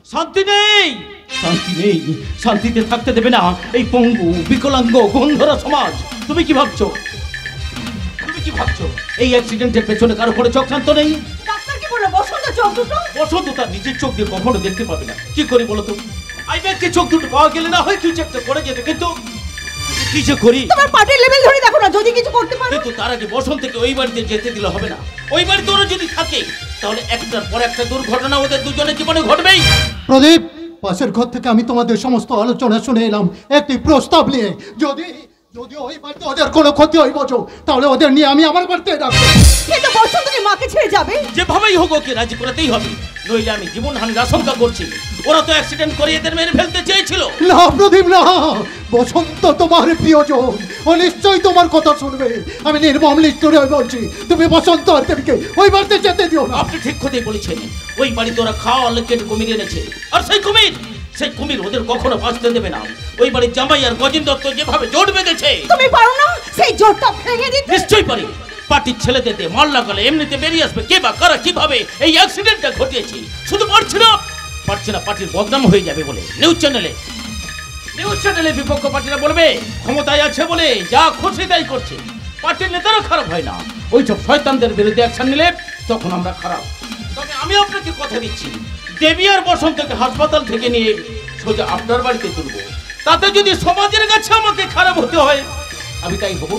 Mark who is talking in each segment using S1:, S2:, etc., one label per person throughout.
S1: শান্তি নেই, শান্তি নেই, শান্তিতে থাকতে দেবে না এই পঙ্গু বিকলাঙ্গ গন্ধরা সমাজ। তুমি কি ভাবছো, তুমি কি ভাবছো এই অ্যাক্সিডেন্টের পেছনে কারো করে চক্রান্ত নেই?
S2: ডাক্তার কি বললো বসন্ত চোখ দুটো?
S1: বসন্ত তার নিজের চোখ দিয়ে কখনো দেখতে পাবে না। কি করি বলো তো? আইব্যাককে চোখ দুটো পাওয়া গেলে না হয় কিছু একটা করে যেতে, কিন্তু কি যে করি?
S2: তোমার পার্টির লেভেল ধরে দেখো না, যদি কিছু করতে পারো।
S1: কিন্তু তার আগে বসন্তকে ওই বাড়িতে যেতে দিলে হবে না। ওই বাড়িতে ওরা যদি থাকে তাহলে একটার পর একটা দুর্ঘটনা ওদের দুজনের জীবনে ঘটবেই।
S3: প্রদীপ, পাশের ঘর থেকে আমি তোমাদের সমস্ত আলোচনা শুনে এলাম একটি প্রস্তাব নিয়ে। যদি যদি ওই বাড়িতে ওদের কোনো ক্ষতি হয়ে বসো, তাহলে ওদের নিয়ে আমি আমার বাড়িতে রাখবো।
S2: কিন্তু বসন্ত কি মাকে ছেড়ে যাবে?
S1: যেভাবেই হোক ওকে রাজি করাতেই হবে, নইলে আমি জীবনহানির আশঙ্কা করছি। ওরা তো অ্যাক্সিডেন্ট করে এদের মেরে ফেলতে চেয়েছিল।
S3: না প্রদীপ না, বসন্ত তোমার প্রিয়জন, ও নিশ্চয়ই তোমার কথা শুনবে। আমি নির্মম লিস্টরে বলছি, তুমি বসন্ত আর দেবীকে ওই বাড়িতে যেতে দিও না।
S1: আপনি ঠিক কথাই বলেছেন। ওই বাড়িতে ওরা খাওয়া কেটে কুমির এনেছে, আর সেই কুমির ওদের কখনো বাঁচতে দেবে না। ওই বাড়ির জামাই আর গজেন দত্ত যেভাবে জোট বেঁধেছে,
S2: তুমি পারো না সেই জোরটা ভেঙে দিতে?
S1: নিশ্চয়ই পারি। পার্টির ছেলেদের মাল লাগালে এমনিতে বেরিয়ে আসবে কে বা কারা কিভাবে এই অ্যাক্সিডেন্টটা ঘটিয়েছে। শুধু পারছি না পার্টির বদনাম হয়ে যাবে বলে নিউজ চ্যানেলে বিপক্ষ পার্টিরা বলবে ক্ষমতায় আছে বলে যা খুশি তাই করছে। পার্টির নেতারা খারাপ হয় না, ওইসব শয়তানদের বিরুদ্ধে অ্যাকশন নিলে তখন আমরা খারাপ। তবে আমি আপনাকে কথা দিচ্ছি, দেবী আর বসন্তকে হাসপাতাল থেকে নিয়ে সোজা আপনার বাড়িতে তুলবো। তাতে যদি সমাজের কাছে আমাকে খারাপ হতে হয় আমি তাই হব।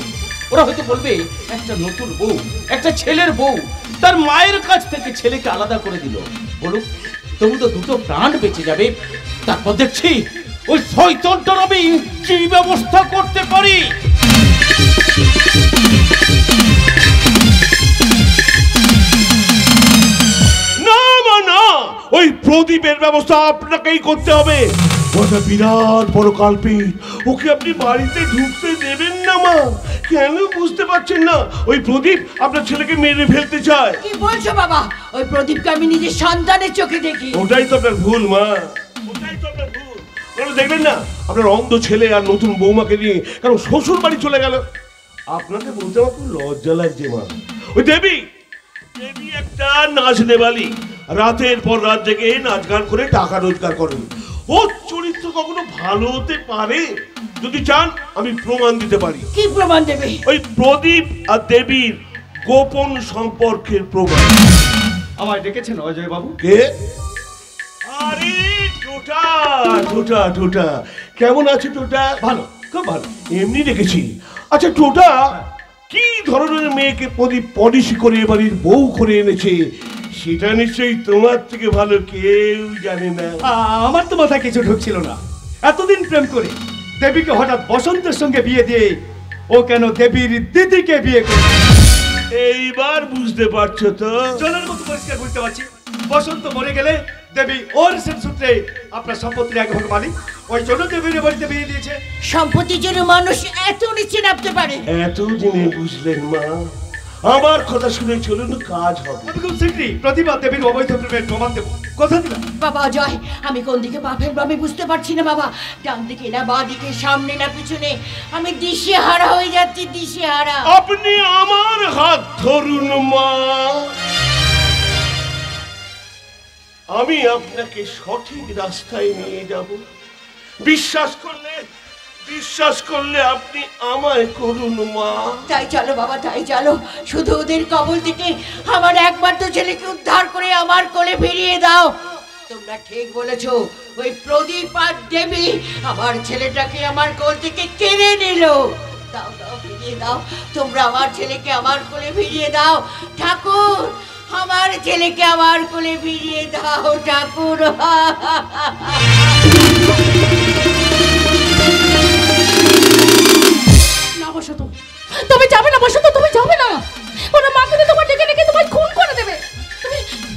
S1: ওরা হয়তো বলবে একটা নতুন বউ, একটা ছেলের বউ তার মায়ের কাছ থেকে ছেলেকে আলাদা করে দিল। বলুক, তবু তো দুটো প্রাণ বেঁচে যাবে। তারপর দেখছি ওই শয়তানটার আমি কি ব্যবস্থা করতে পারি।
S4: না, ওই প্রদীপের ব্যবস্থা আপনাকেই করতে হবে। ওটা বিরাট বড় কালপিট, ওকে আপনি বাড়িতে ঢুকতে দেবেন না মা। কেন বুঝতে পারছেন না? ওই প্রদীপ আপনার ছেলেকে মেরে ফেলতে চায়।
S2: কি বলছো বাবা? ওই প্রদীপকে আমি নিজের সন্তানের চোখে দেখি।
S4: ওটাই তো আপনার ভুল মা, ওটাই তো আপনার ভুল। দেখবেন না আপনার অন্ধ ছেলে আর নতুন বৌমাকে নিয়ে কারণ শ্বশুর বাড়ি চলে গেল। আপনাকে বলতে আমার খুব লজ্জা লাগছে মা। ওই দেবী একটা নাচ দেবালি, রাতের পর রাত জেগে নাচ গান করে টাকা রোজগার করেন। ওর চরিত্র কখনো ভালো হতে পারে? যদি চান আমি প্রমাণ দিতে পারি।
S2: কি প্রমাণ দেবে?
S4: ওই প্রদীপ আর দেবীর গোপন সম্পর্কের প্রমাণ।
S5: আমায় ডেকেছেন অজয় বাবু?
S4: কে? আরে টোটা টোটা টোটা, কেমন আছে টোটা?
S5: ভালো, খুব ভালো।
S4: এমনি ডেকেছি। আচ্ছা টোটা, কি ধরনের মেয়েকে প্রদীপ পলিসি করে বাড়ির বউ করে এনেছে সেটা নিশ্চয়ই তোমার থেকে ভালো কেউ জানে না।
S5: আমার তো মাথায় কিছু ঢুকছিল না। এতদিন প্রেম করে দেবীকে হঠাৎ বসন্তের সঙ্গে বিয়ে দিয়ে ও কেন দেবীর দিদিকে বিয়ে করে?
S4: এইবার বুঝতে পারছো তো?
S5: জলের মতো পরিষ্কার বুঝতে পারছি। বসন্ত মরে গেলে দেবী ওর সূত্রে আপনার সম্পত্তির এক ভাগ মালিক, ওই জন্য দেবীর বাড়িতে বিয়ে দিয়েছে।
S2: সম্পত্তির জন্য মানুষ এত নিচে নামতে পারে?
S4: এতদিনে বুঝলেন মা? আমার কথা শুনে চলুন, কাজ হবে।
S5: আমি খুব শীঘ্রই প্রতিভা দেবীর অবৈধ প্রেমের প্রমাণ দেবো, কথা দিলাম।
S2: বাবা অজয়, আমি কোন দিকে পা ফেলবো আমি বুঝতে পারছি না বাবা। ডান দিকে না বাঁ দিকে, সামনে না পিছনে, আমি দিশেহারা হয়ে যাচ্ছি, দিশেহারা।
S4: আপনি আমার হাত ধরুন মা, আমি আপনাকে সঠিক রাস্তায় নিয়ে যাব। বিশ্বাস করলে আপনি আমায় করুন মা।
S2: তাই চলো বাবা, তাই চলো। শুধু ওদের কবল থেকে আমার একবার তো ছেলেকে উদ্ধার করে আমার কোলে ফিরিয়ে দাও। তোমরা ঠিক বলেছো, ওই প্রদীপ আর দেবী আমার ছেলেটাকে আমার কোল থেকে কেড়ে নিল। দাও দাও, ফিরিয়ে দাও। তোমরা আমার ছেলেকে আমার কোলে ফিরিয়ে দাও। ঠাকুর, আমার ছেলেকে আমার কোলে ফিরিয়ে দাও ঠাকুর। না বসন্ত, তুমি যাবে না। বসন্ত, তুমি যাবে না। ওরা মাকে তোমার ডেকে ডেকে তোমায় খুন করে দেবে।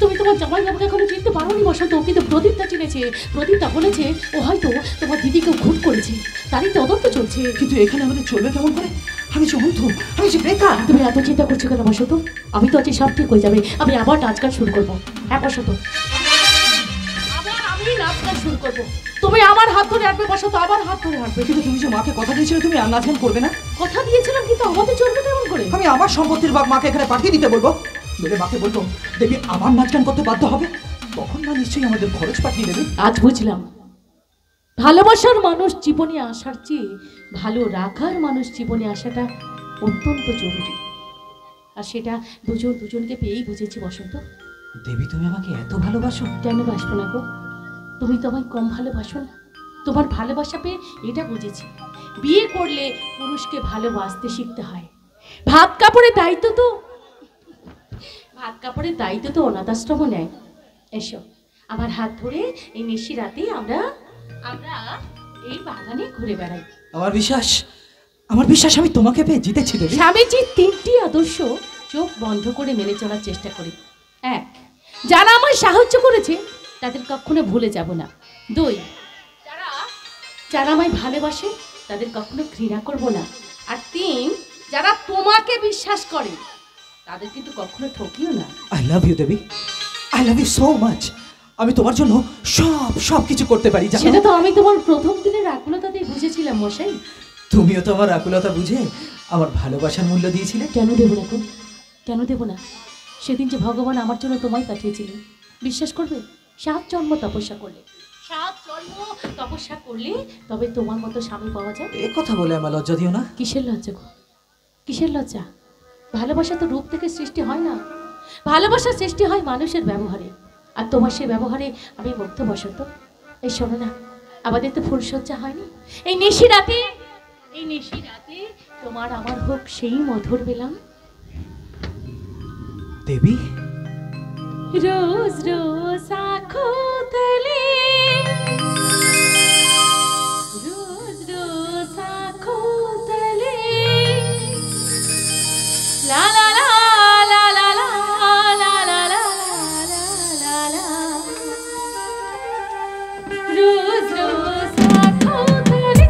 S2: তুমি তোমার জামাই বাবুকে এখনো চিনতে পারোনি বসন্ত, কিন্তু প্রদীপটা চিনেছে। প্রদীপটা বলেছে ও হয়তো তোমার দিদিকে খুন করেছে, তারই তদন্ত চলছে।
S6: কিন্তু এখানে আমাদের চলবে কেমন করে? আমি যে অন্ধ, আমি যে বেকার।
S2: তুমি এত চিন্তা করছো কেন বসন্ত? আমি তো আছি, সব ঠিক হয়ে যাবে। আমি আবার নাচ গান শুরু করবো। হ্যাঁ বসন্ত, আবার আমি নাচ গান শুরু করবো। তুমি আমার হাত ধরে হাঁটবে বসন্ত, আমার হাত ধরে হাঁটবে।
S6: কিন্তু তুমি যে মাকে কথা দিয়েছিলে তুমি আর নাচ গান করবে না?
S2: কথা দিয়েছিলাম, কিন্তু আমাদের চলবে কেমন করে?
S6: আমি আমার সম্পত্তির ভাগ মাকে এখানে পাঠিয়ে দিতে বলবো, বলে মাকে বলবো দেবী আবার নাচ গান করতে বাধ্য হবে। তখন মা নিশ্চয়ই আমাদের খরচ পাঠিয়ে দেবে।
S7: আজ বুঝলাম ভালোবাসার মানুষ জীবনে আসার চেয়ে ভালো রাখার মানুষ জীবনে আসাটা অত্যন্ত জরুরি। আর সেটা দুজন দুজনকে পেয়েই বুঝেছি বসন্ত।
S6: দেবী, তুমি আমাকে এত ভালোবাসো?
S7: কেন বাসবো না গো? তুমি তো আমায় কম ভালোবাসো না। তোমার ভালোবাসা পেয়ে এটা বুঝেছি, বিয়ে করলে পুরুষকে ভালোবাসতে শিখতে হয়। ভাত কাপড়ের দায়িত্ব তো অনাথ আশ্রম নেয়। এসো আমার হাত ধরে এই নিশি রাতে আমরা এই বাগানে ঘুরে বেড়াই।
S6: আমার বিশ্বাস আমি তোমাকে পেয়ে জিতেছি দেবী।
S7: স্বামীজির 3টি আদর্শ চোখ বন্ধ করে মেনে চলার চেষ্টা করি। 1, যারা আমায় সাহায্য করেছে তাদের কখনো ভুলে যাব না। 2, যারা আমায় ভালোবাসে তাদের কখনো ঘৃণা করব না। আর 3, যারা তোমাকে বিশ্বাস করে তাদের কিন্তু কখনো ঠকিও না।
S6: I love you Debi, I love you so much. আমি তোমার জন্য সব কিছু করতে পারি।
S7: সেটা তো আমি তোমার প্রথম দিনের আকুলতাতেই বুঝেছিলাম মশাই।
S6: তুমিও তো আমার আকুলতা বুঝে আমার ভালোবাসার মূল্য দিয়েছিলে।
S7: কেন দেব না গো? কেন দেব না? সেদিন যে ভগবান আমার জন্য তোমায় পাঠিয়েছিলেন, বিশ্বাস করবে 7 জন্ম তপস্যা করলে, 7 জন্ম তপস্যা করলে তবে তোমার মতো স্বামী পাওয়া যায়।
S6: এ কথা বলে আমার লজ্জা দিও না।
S7: কিসের লজ্জা গো? কিসের লজ্জা? ভালোবাসা তো রূপ থেকে সৃষ্টি হয় না, ভালোবাসা সৃষ্টি হয় মানুষের ব্যবহারে। আর তোমার সেই ব্যবহারে আমি মুগ্ধ বসন্ত। এই শোনো না, আমাদের তো ফুলসজ্জা হয়নি। এই নিশি রাতে তোমার আমার হোক সেই মধুর বেলাম।
S6: দেবী,
S7: রোজ রোজ আঁখো তলে, রোজ রোজ আঁখো তলে, লা লা লা লা লা লা লা লা লা লা লা, রোজ রোজ আঁখো তলে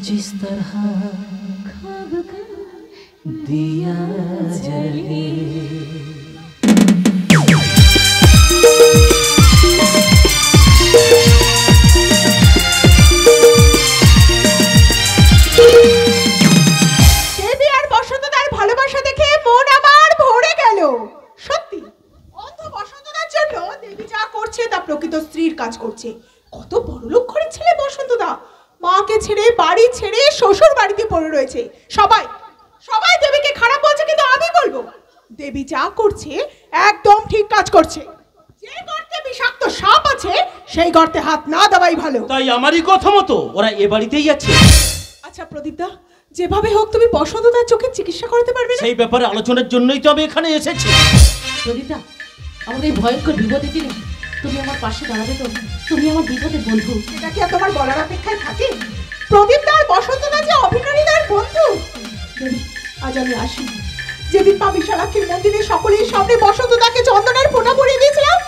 S6: जिस तरह ख्वाब का दिया जले।
S8: দেবী আর বসন্তদার ভালোবাসা দেখে মন আমার ভরে গেল। সত্যি অন্ধ বসন্তদার জন্য দেবী যা করছে তা প্রকৃত স্ত্রীর কাজ করছে। কত বড়লোক ঘরের ছেলে বসন্তদা, মাকে ছেড়ে বাড়ি ছেড়ে শ্বশুর বাড়িতে পড়ে রয়েছে। সবাই সবাই দেবীকে খারাপ বলছে, কিন্তু আমি বলবো দেবী যা করছে একদম ঠিক কাজ করছে। যে গর্তে বিষাক্ত সাপ আছে সেই গর্তে হাত না দেওয়াই ভালো।
S1: তাই আমারই কথা মতো ওরা এ বাড়িতেই আছে।
S8: আচ্ছা প্রদীপদা, যেভাবে হোক তুমি বসন্তদার চোখের চিকিৎসা করতে পারবে না?
S1: সেই ব্যাপারে আলোচনার জন্যই তো আমি এখানে এসেছি।
S7: প্রদীপদা, আমার এই ভয়ঙ্কর বিপদে দিলে তুমি আমার পাশে দাঁড়াবে তো? তুমি আমার বিপদের বন্ধু।
S8: এটা কি আর তোমার বলার অপেক্ষায় থাকে? প্রদীপ দা আর বসন্ত দা যে অভিননীদার বন্ধু। দেবী, আজ আমি আসি। যেদিন মা বিশালাক্ষীর মন্দিরে সকলের সামনে বসন্ত দাকে চন্দনের ফোঁটা পরিয়ে দিয়েছিলাম,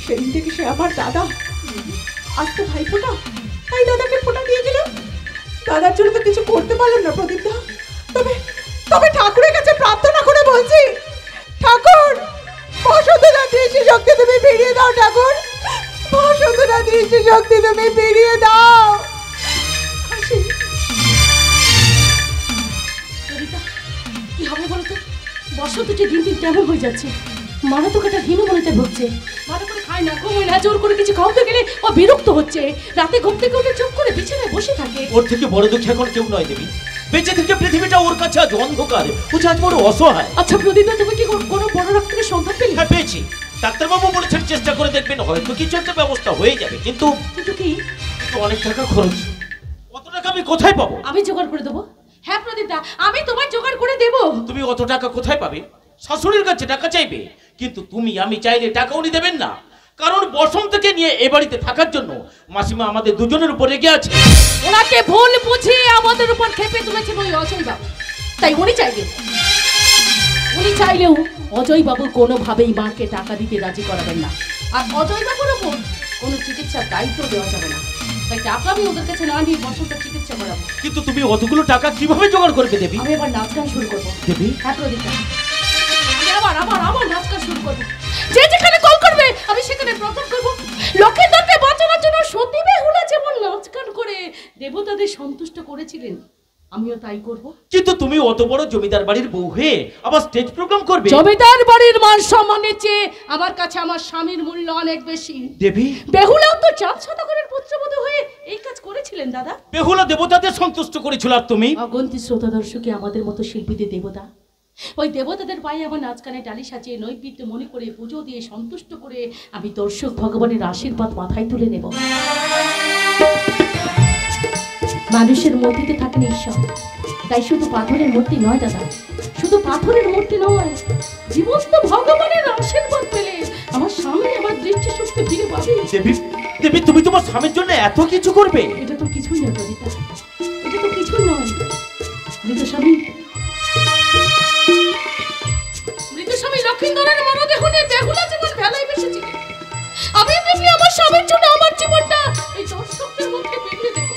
S8: সেদিন থেকে সে আমার দাদা। আজ তো ভাই ফোঁটা, তাই দাদাকে ফোঁটা দিয়ে গেলাম। দাদার জন্য তো কিছু করতে পারলাম না প্রদীপ দা, তবে তবে ঠাকুরের কাছে প্রার্থনা করে বলছি, ঠাকুর বসন্ত দা দৃষ্টি শক্তি তুমি ফিরিয়ে দাও। ঠাকুর বসন্ত দা দৃষ্টি শক্তি তুমি ফিরিয়ে দাও। আসি।
S7: ললিতা, কি হবে বলো তো? বসন্ত যে দিন দিন কেমন হয়ে যাচ্ছে, মারাত্মক একটা হীনমনিতে ভুগছে। ভালো করে খায় না, ঘুমোয় না, জোর করে কিছু খাওয়াতে গেলে ও বিরক্ত হচ্ছে। রাতে ঘুম থেকে উঠে চুপ করে বিছানায় বসে থাকে।
S1: ওর থেকে বড় দুঃখ এখন কেউ নয় দেবী। বেঁচে থেকে পৃথিবীটা ওর কাছে আজ অন্ধকার, ও আজ বড় অসহায়।
S7: আচ্ছা প্রদীপ, তুমি কি কোনো বড় ডাক্তারের সন্ধান পেলে?
S1: হ্যাঁ পেয়েছি, ডাক্তারবাবু বলেছেন চেষ্টা করে দেখবেন, হয়তো কিছু একটা ব্যবস্থা হয়ে যাবে। কিন্তু
S7: কিন্তু কি?
S1: অনেক টাকা খরচ, অত টাকা আমি কোথায় পাবো?
S7: আমি জোগাড় করে দেবো। হ্যাঁ প্রদীপ দা, আমি তোমার জোগাড় করে দেবো।
S1: তুমি অত টাকা কোথায় পাবে? শাশুড়ির কাছে টাকা চাইবে, কিন্তু তুমি আমি চাইলে টাকা উনি দেবেন না। কারণ বসন্তকে নিয়ে এ বাড়িতে থাকার জন্য মাসিমা আমাদের দুজনের উপর রেগে আছে।
S7: ওনাকে ভুল বুঝিয়ে আমাদের উপর খেপে তুলেছেন ওই অজয় বাবু, তাই উনি চাইলেও অজয় বাবু কোনোভাবেই মাকে টাকা দিতে রাজি করাবেন না। আর অজয় বাবুর উপর কোনো চিকিৎসার দায়িত্ব দেওয়া যাবে না, তাই টাকা আমি ওদের কাছে না নিয়ে বসন্তের চিকিৎসা করাবো।
S1: কিন্তু তুমি অতগুলো টাকা কিভাবে জোগাড় করবে দেবী?
S7: আমি এবার নাচ গান শুরু করবো।
S1: দেবী?
S7: হ্যাঁ প্রদীপ দা, আমি আবার নাচ গান শুরু করবো। যে যেখানে কল করবে আমি সেখানে প্রোগ্রাম করবো। লক্ষ্মীদেরকে বাঁচানোর জন্য সতী বেহুলা যেমন নাচ গান করে দেবতাদের সন্তুষ্ট করেছিলেন, আমিও তাই করব।
S1: কিন্তু তুমি অত বড় জমিদার বাড়ির বউ হয়ে আবার স্টেজ প্রোগ্রাম করবে?
S7: জমিদার বাড়ির মান সম্মানের চেয়ে আমার কাছে আমার স্বামীর মূল্য অনেক বেশি।
S1: দেবী?
S7: বেহুলাও তো চাঁদ সদাগরের পুত্রবধূ হয়ে এই কাজ করেছিলেন দাদা।
S1: বেহুলা দেবতাদের সন্তুষ্ট করেছিল, আর তুমি?
S7: অগন্তি শ্রোতা দর্শকে আমাদের মতো শিল্পীদের দেবতা, ওই দেবতাদের পায়ে আমার নাচ গানে ডালি সাজিয়ে নৈবেদ্য মনে করে পুজো দিয়ে সন্তুষ্ট করে আমি দর্শক ভগবানের আশীর্বাদ মাথায় তুলে নেব। মানুষের মূর্তিতে থাকেন ঈশ্বর, তাই শুধু পাথরের মূর্তি নয় দাদা, শুধু পাথরের মূর্তি নয়, জীবন্ত ভগবানের আশীর্বাদ পেলে আমার স্বামী আমার দৃষ্টি শক্তি ফিরে পাবে।
S1: দেবী, তুমি তোমার স্বামীর জন্য এত কিছু করবে?
S7: এটা তো কিছুই নয় কবিতা, এটা তো কিছুই নয়। মৃত স্বামী লক্ষ্মীন্দরের মরদেহ নিয়ে বেহুলা যেমন ভেলায় বেসেছিল, আমি তেমনি আমার স্বামীর জন্য আমার জীবনটা এই দর্শকদের মধ্যে বিলিয়ে দেব।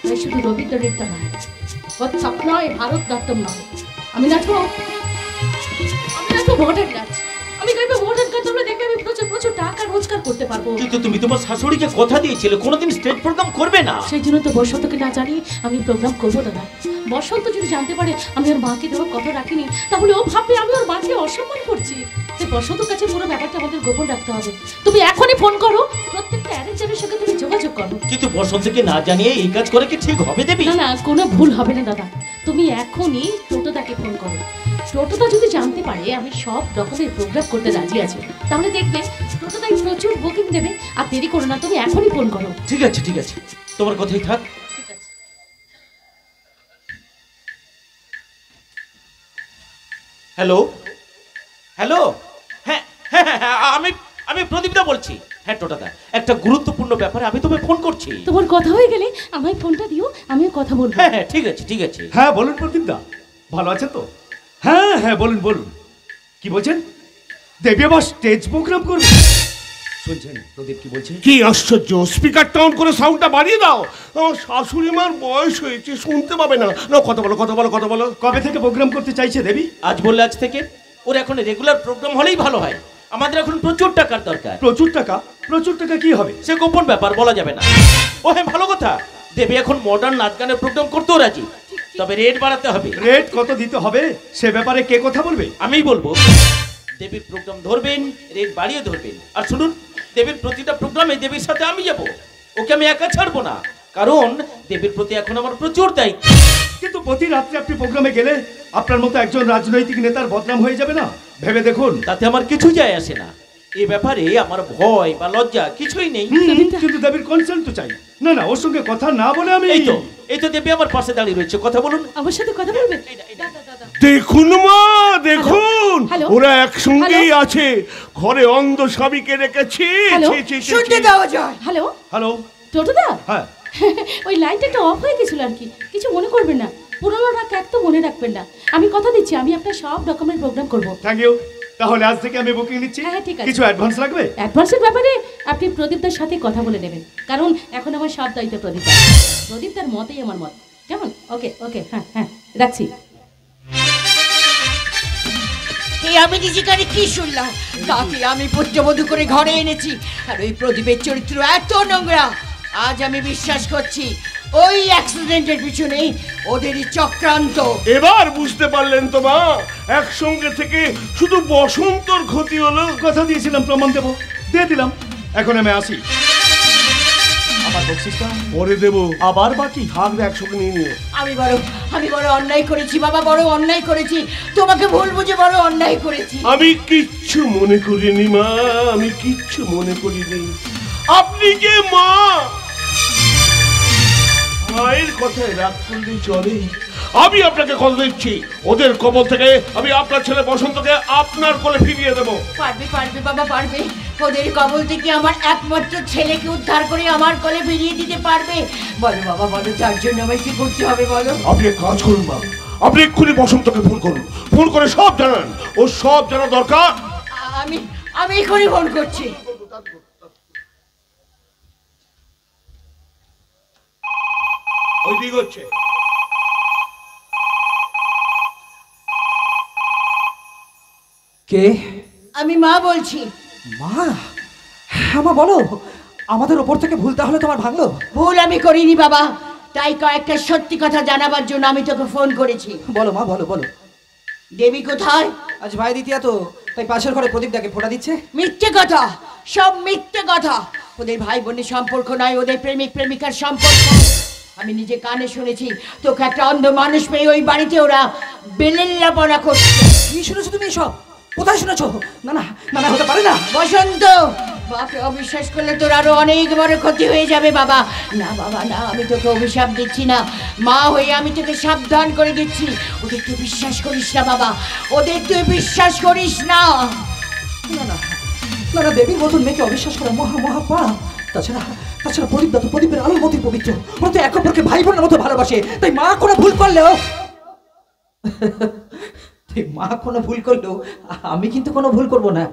S7: তাই শুধু রবীন্দ্র নৃত্য নয়, কত্থক নয়, ভারতনাট্যম নয়, আমি নাচবো মডার্ন নাচ। আমি গাইবো মডার্ন গান, তোমরা দেখবে আমি প্রচুর টাকা রোজগার করতে পারবো।
S1: কিন্তু তুমি তোমার শাশুড়িকে কথা দিয়েছিলে কোনোদিন স্টেজ প্রোগ্রাম করবে না।
S7: সেই জন্য তো বসন্তকে না জানিয়ে আমি প্রোগ্রাম করবো দাদা। বসন্ত যদি জানতে পারে আমি ওর মাকে দেওয়ার কথা রাখিনি, তাহলে ও ভাববে আমি ওর মাকে অসম্মান করছি। তাই বসন্তর কাছে পুরো ব্যাপারটা আমাদের গোপন রাখতে হবে। তুমি এখনই ফোন করো, প্রত্যেকটা অ্যারেঞ্জারের সঙ্গে তুমি যোগাযোগ করো।
S1: কিন্তু বসন্তকে না জানিয়ে এই কাজ করে কি ঠিক হবে দেবী?
S7: না, কোনো ভুল হবে না দাদা। তুমি এখনই টোটোদাকে ফোন করো। টোটোদা যদি জানতে পারে আমি সব রকমের প্রোগ্রাম করতে রাজি আছি, তাহলে দেখবে টোটোদাই প্রচুর বুকিং দেবে। আর দেরি করো না, তুমি এখনই ফোন করো।
S1: ঠিক আছে, তোমার কথাই থাক।
S7: ঠিক আছে।
S1: হ্যালো, হ্যাঁ, আমি প্রদীপদা বলছি। হ্যাঁ টোটাদা, একটা গুরুত্বপূর্ণ ব্যাপারে আমি তোমায় ফোন করছি।
S7: তোমার কথা হয়ে গেলে আমায় ফোনটা দিও, আমিও কথা বলবো।
S1: হ্যাঁ, ঠিক আছে।
S5: হ্যাঁ বলুন প্রদীপদা, ভালো আছেন তো? হ্যাঁ বলুন। কি বলছেন? দেবী আবার স্টেজ প্রোগ্রাম করবে? শুনছেন প্রদীপ কি বলছে?
S4: কি আশ্চর্য! স্পিকারটা অন করে সাউন্ডটা বাড়িয়ে দাও। আমার শাশুড়ি মার বয়স হয়েছে, শুনতে পাবে না। কথা বলো।
S5: কবে থেকে প্রোগ্রাম করতে চাইছে দেবী?
S1: আজ বললে আজ থেকে। ওর এখন রেগুলার প্রোগ্রাম হলেই ভালো হয়। আমাদের এখন প্রচুর টাকার দরকার।
S5: প্রচুর টাকা কি হবে?
S1: সে গোপন ব্যাপার, বলা যাবে না। ও হ্যাঁ, ভালো কথা, দেবী এখন মডার্ন নাচ গানের প্রোগ্রাম করতেও রাজি, তবে রেট বাড়াতে হবে।
S5: রেট কত দিতে হবে সে ব্যাপারে কে কথা বলবে?
S1: আমিই বলবো। দেবীর প্রোগ্রাম ধরবেন, রেট বাড়িয়ে ধরবেন। আর শুনুন, দেবীর প্রতিটা প্রোগ্রামে দেবীর সাথে আমি যাব, ওকে আমি একা ছাড়বো না। কারণ দেবীর প্রতি এখন আমার প্রচুর দায়িত্ব।
S5: কিন্তু প্রতি রাত্রে আপনি প্রোগ্রামে গেলে আপনার মতো একজন রাজনৈতিক নেতার বদনাম হয়ে যাবে না? ভেবে দেখুন।
S1: তাতে আমার কিছু যায় আসে না। এই ব্যাপারে আমার ভয় বা লজ্জা কিছুই নেই।
S5: কিন্তু দেবীর কনসেন্ট তো চাই। না ওর সঙ্গে কথা না বলে আমি
S1: এই তো দেবী আমার পাশে দাঁড়িয়ে রয়েছে, কথা বলুন।
S7: আমার সাথে কথা বলবে?
S4: দেখুন মা, দেখুন, ওরা একসঙ্গেই আছে। ঘরে অন্ধ স্বামীকে রেখেছি।
S2: শুনতে দাও যায়।
S7: হ্যালো
S5: হ্যালো
S7: টোটোদা?
S5: হ্যাঁ
S7: ওই লাইটটা একটু অফ হয়ে গেছিল আর কি, কিছু মনে করবেন না। পুরোনো রাখ একদম মনে রাখবেন না। আমি কথা দিচ্ছি আমি আপনার সব রকমের প্রোগ্রাম করব।
S5: Thank you. তাহলে আজ থেকে আমি বুকিং নিচ্ছি।
S7: হ্যাঁ ঠিক আছে।
S5: কিছু অ্যাডভান্স লাগবে?
S7: অ্যাডভান্সের ব্যাপারে আপনি প্রদীপদার সাথে কথা বলে নেবেন, কারণ এখন আমার সব দায়িত্ব প্রদীপদার। প্রদীপদার মতেই আমার মত, কেমন? ওকে ওকে, হ্যাঁ হ্যাঁ রাখছি।
S2: আমি নিজে কানে কি শুনলাম? তাকে আমি পুত্রবধূ করে ঘরে এনেছি, আর ওই প্রদীপের চরিত্র এত নোংরা। আজ আমি বিশ্বাস করছি ওই অ্যাক্সিডেন্টের পিছনে ওদেরই চক্রান্ত।
S4: এবার বুঝতে পারলেন তো মা, একসঙ্গে থেকে শুধু বসন্তর ক্ষতি হলো।
S5: কথা দিয়েছিলাম প্রমাণ দেবো, দিয়ে দিলাম। এখন আমি আসি। আবার বকশিসটা
S4: পরে দেবো।
S5: আবার বাকি
S4: থাকবে একসঙ্গে নিয়ে নিও।
S2: আমি বড় অন্যায় করেছি বাবা, বড় অন্যায় করেছি। তোমাকে ভুল বুঝে বড় অন্যায় করেছি।
S4: আমি কিচ্ছু মনে করিনি মা, আমি কিচ্ছু মনে করিনি। আপনি যে মা, মায়ের কথায় রাগ করলে চলে। আমি আপনাকে কথা দিচ্ছি, ওদের কবল থেকে আমি আপনার ছেলে বসন্তকে আপনার কোলে ফিরিয়ে দেবো।
S2: পারবে বাবা, পারবে। ওদের কবল থেকে আমার একমাত্র ছেলেকে উদ্ধার করে আমার কোলে ফিরিয়ে দিতে পারবে। বলো বাবা, বলো, তার জন্য আমায় কি করতে হবে বলো।
S4: আপনি এক কাজ করুন মা, আপনি এক্ষুনি বসন্তকে ফোন করুন, ফোন করে সব জানান। ও সব জানা দরকার।
S2: আমি এখনই ফোন করছি।
S4: ওই দিক হচ্ছে।
S6: কে?
S2: আমি মা বলছি।
S6: মা? হ্যাঁ মা বলো, আমাদের ওপর থেকে ভুল তাহলে তোমার ভাঙলো?
S2: ভুল আমি করিনি বাবা, তাই কয়েকটা সত্যি কথা জানাবার জন্য আমি তোকে ফোন করেছি।
S6: বলো মা, বলো বলো।
S2: দেবী কোথায়?
S6: আজ ভাই দ্বিতীয়া তো, তাই পাশের ঘরে প্রদীপদাকে ফোঁটা দিচ্ছে।
S2: মিথ্যে কথা, সব মিথ্যে কথা। ওদের ভাই বোনের সম্পর্ক নয়, ওদের প্রেমিক প্রেমিকার সম্পর্ক। আমি নিজে কানে শুনেছি তোকে একটা অন্ধ মানুষ পেয়ে ওই বাড়িতে ওরা বেলেল্লাপনা করছে।
S6: কি শুনেছো তুমি এসব? কোথায় শুনেছো? না না না না, হতে পারে না।
S2: বসন্ত, বাপকে অবিশ্বাস করলে তোর আরো অনেক বড় ক্ষতি হয়ে যাবে বাবা। না বাবা না, আমি তোকে অভিশাপ দিচ্ছি না, মা হয়ে আমি তোকে সাবধান করে দিচ্ছি। ওদের তুই বিশ্বাস করিস না বাবা, ওদের তুই বিশ্বাস করিস না।
S6: না না না না, দেবীর মতন মেয়েকে অবিশ্বাস করা মহা মহা পাপ। তাছাড়া তাছাড়া প্রদীপদা তো প্রদীপের আলোর মতোই পবিত্র। ওরা তো এক অপরকে ভাই বোনের মতো ভালোবাসে, তাই মা কোনো ভুল করলেও মা কোনো ভুল করলেও আমি কিন্তু কোনো ভুল করব না।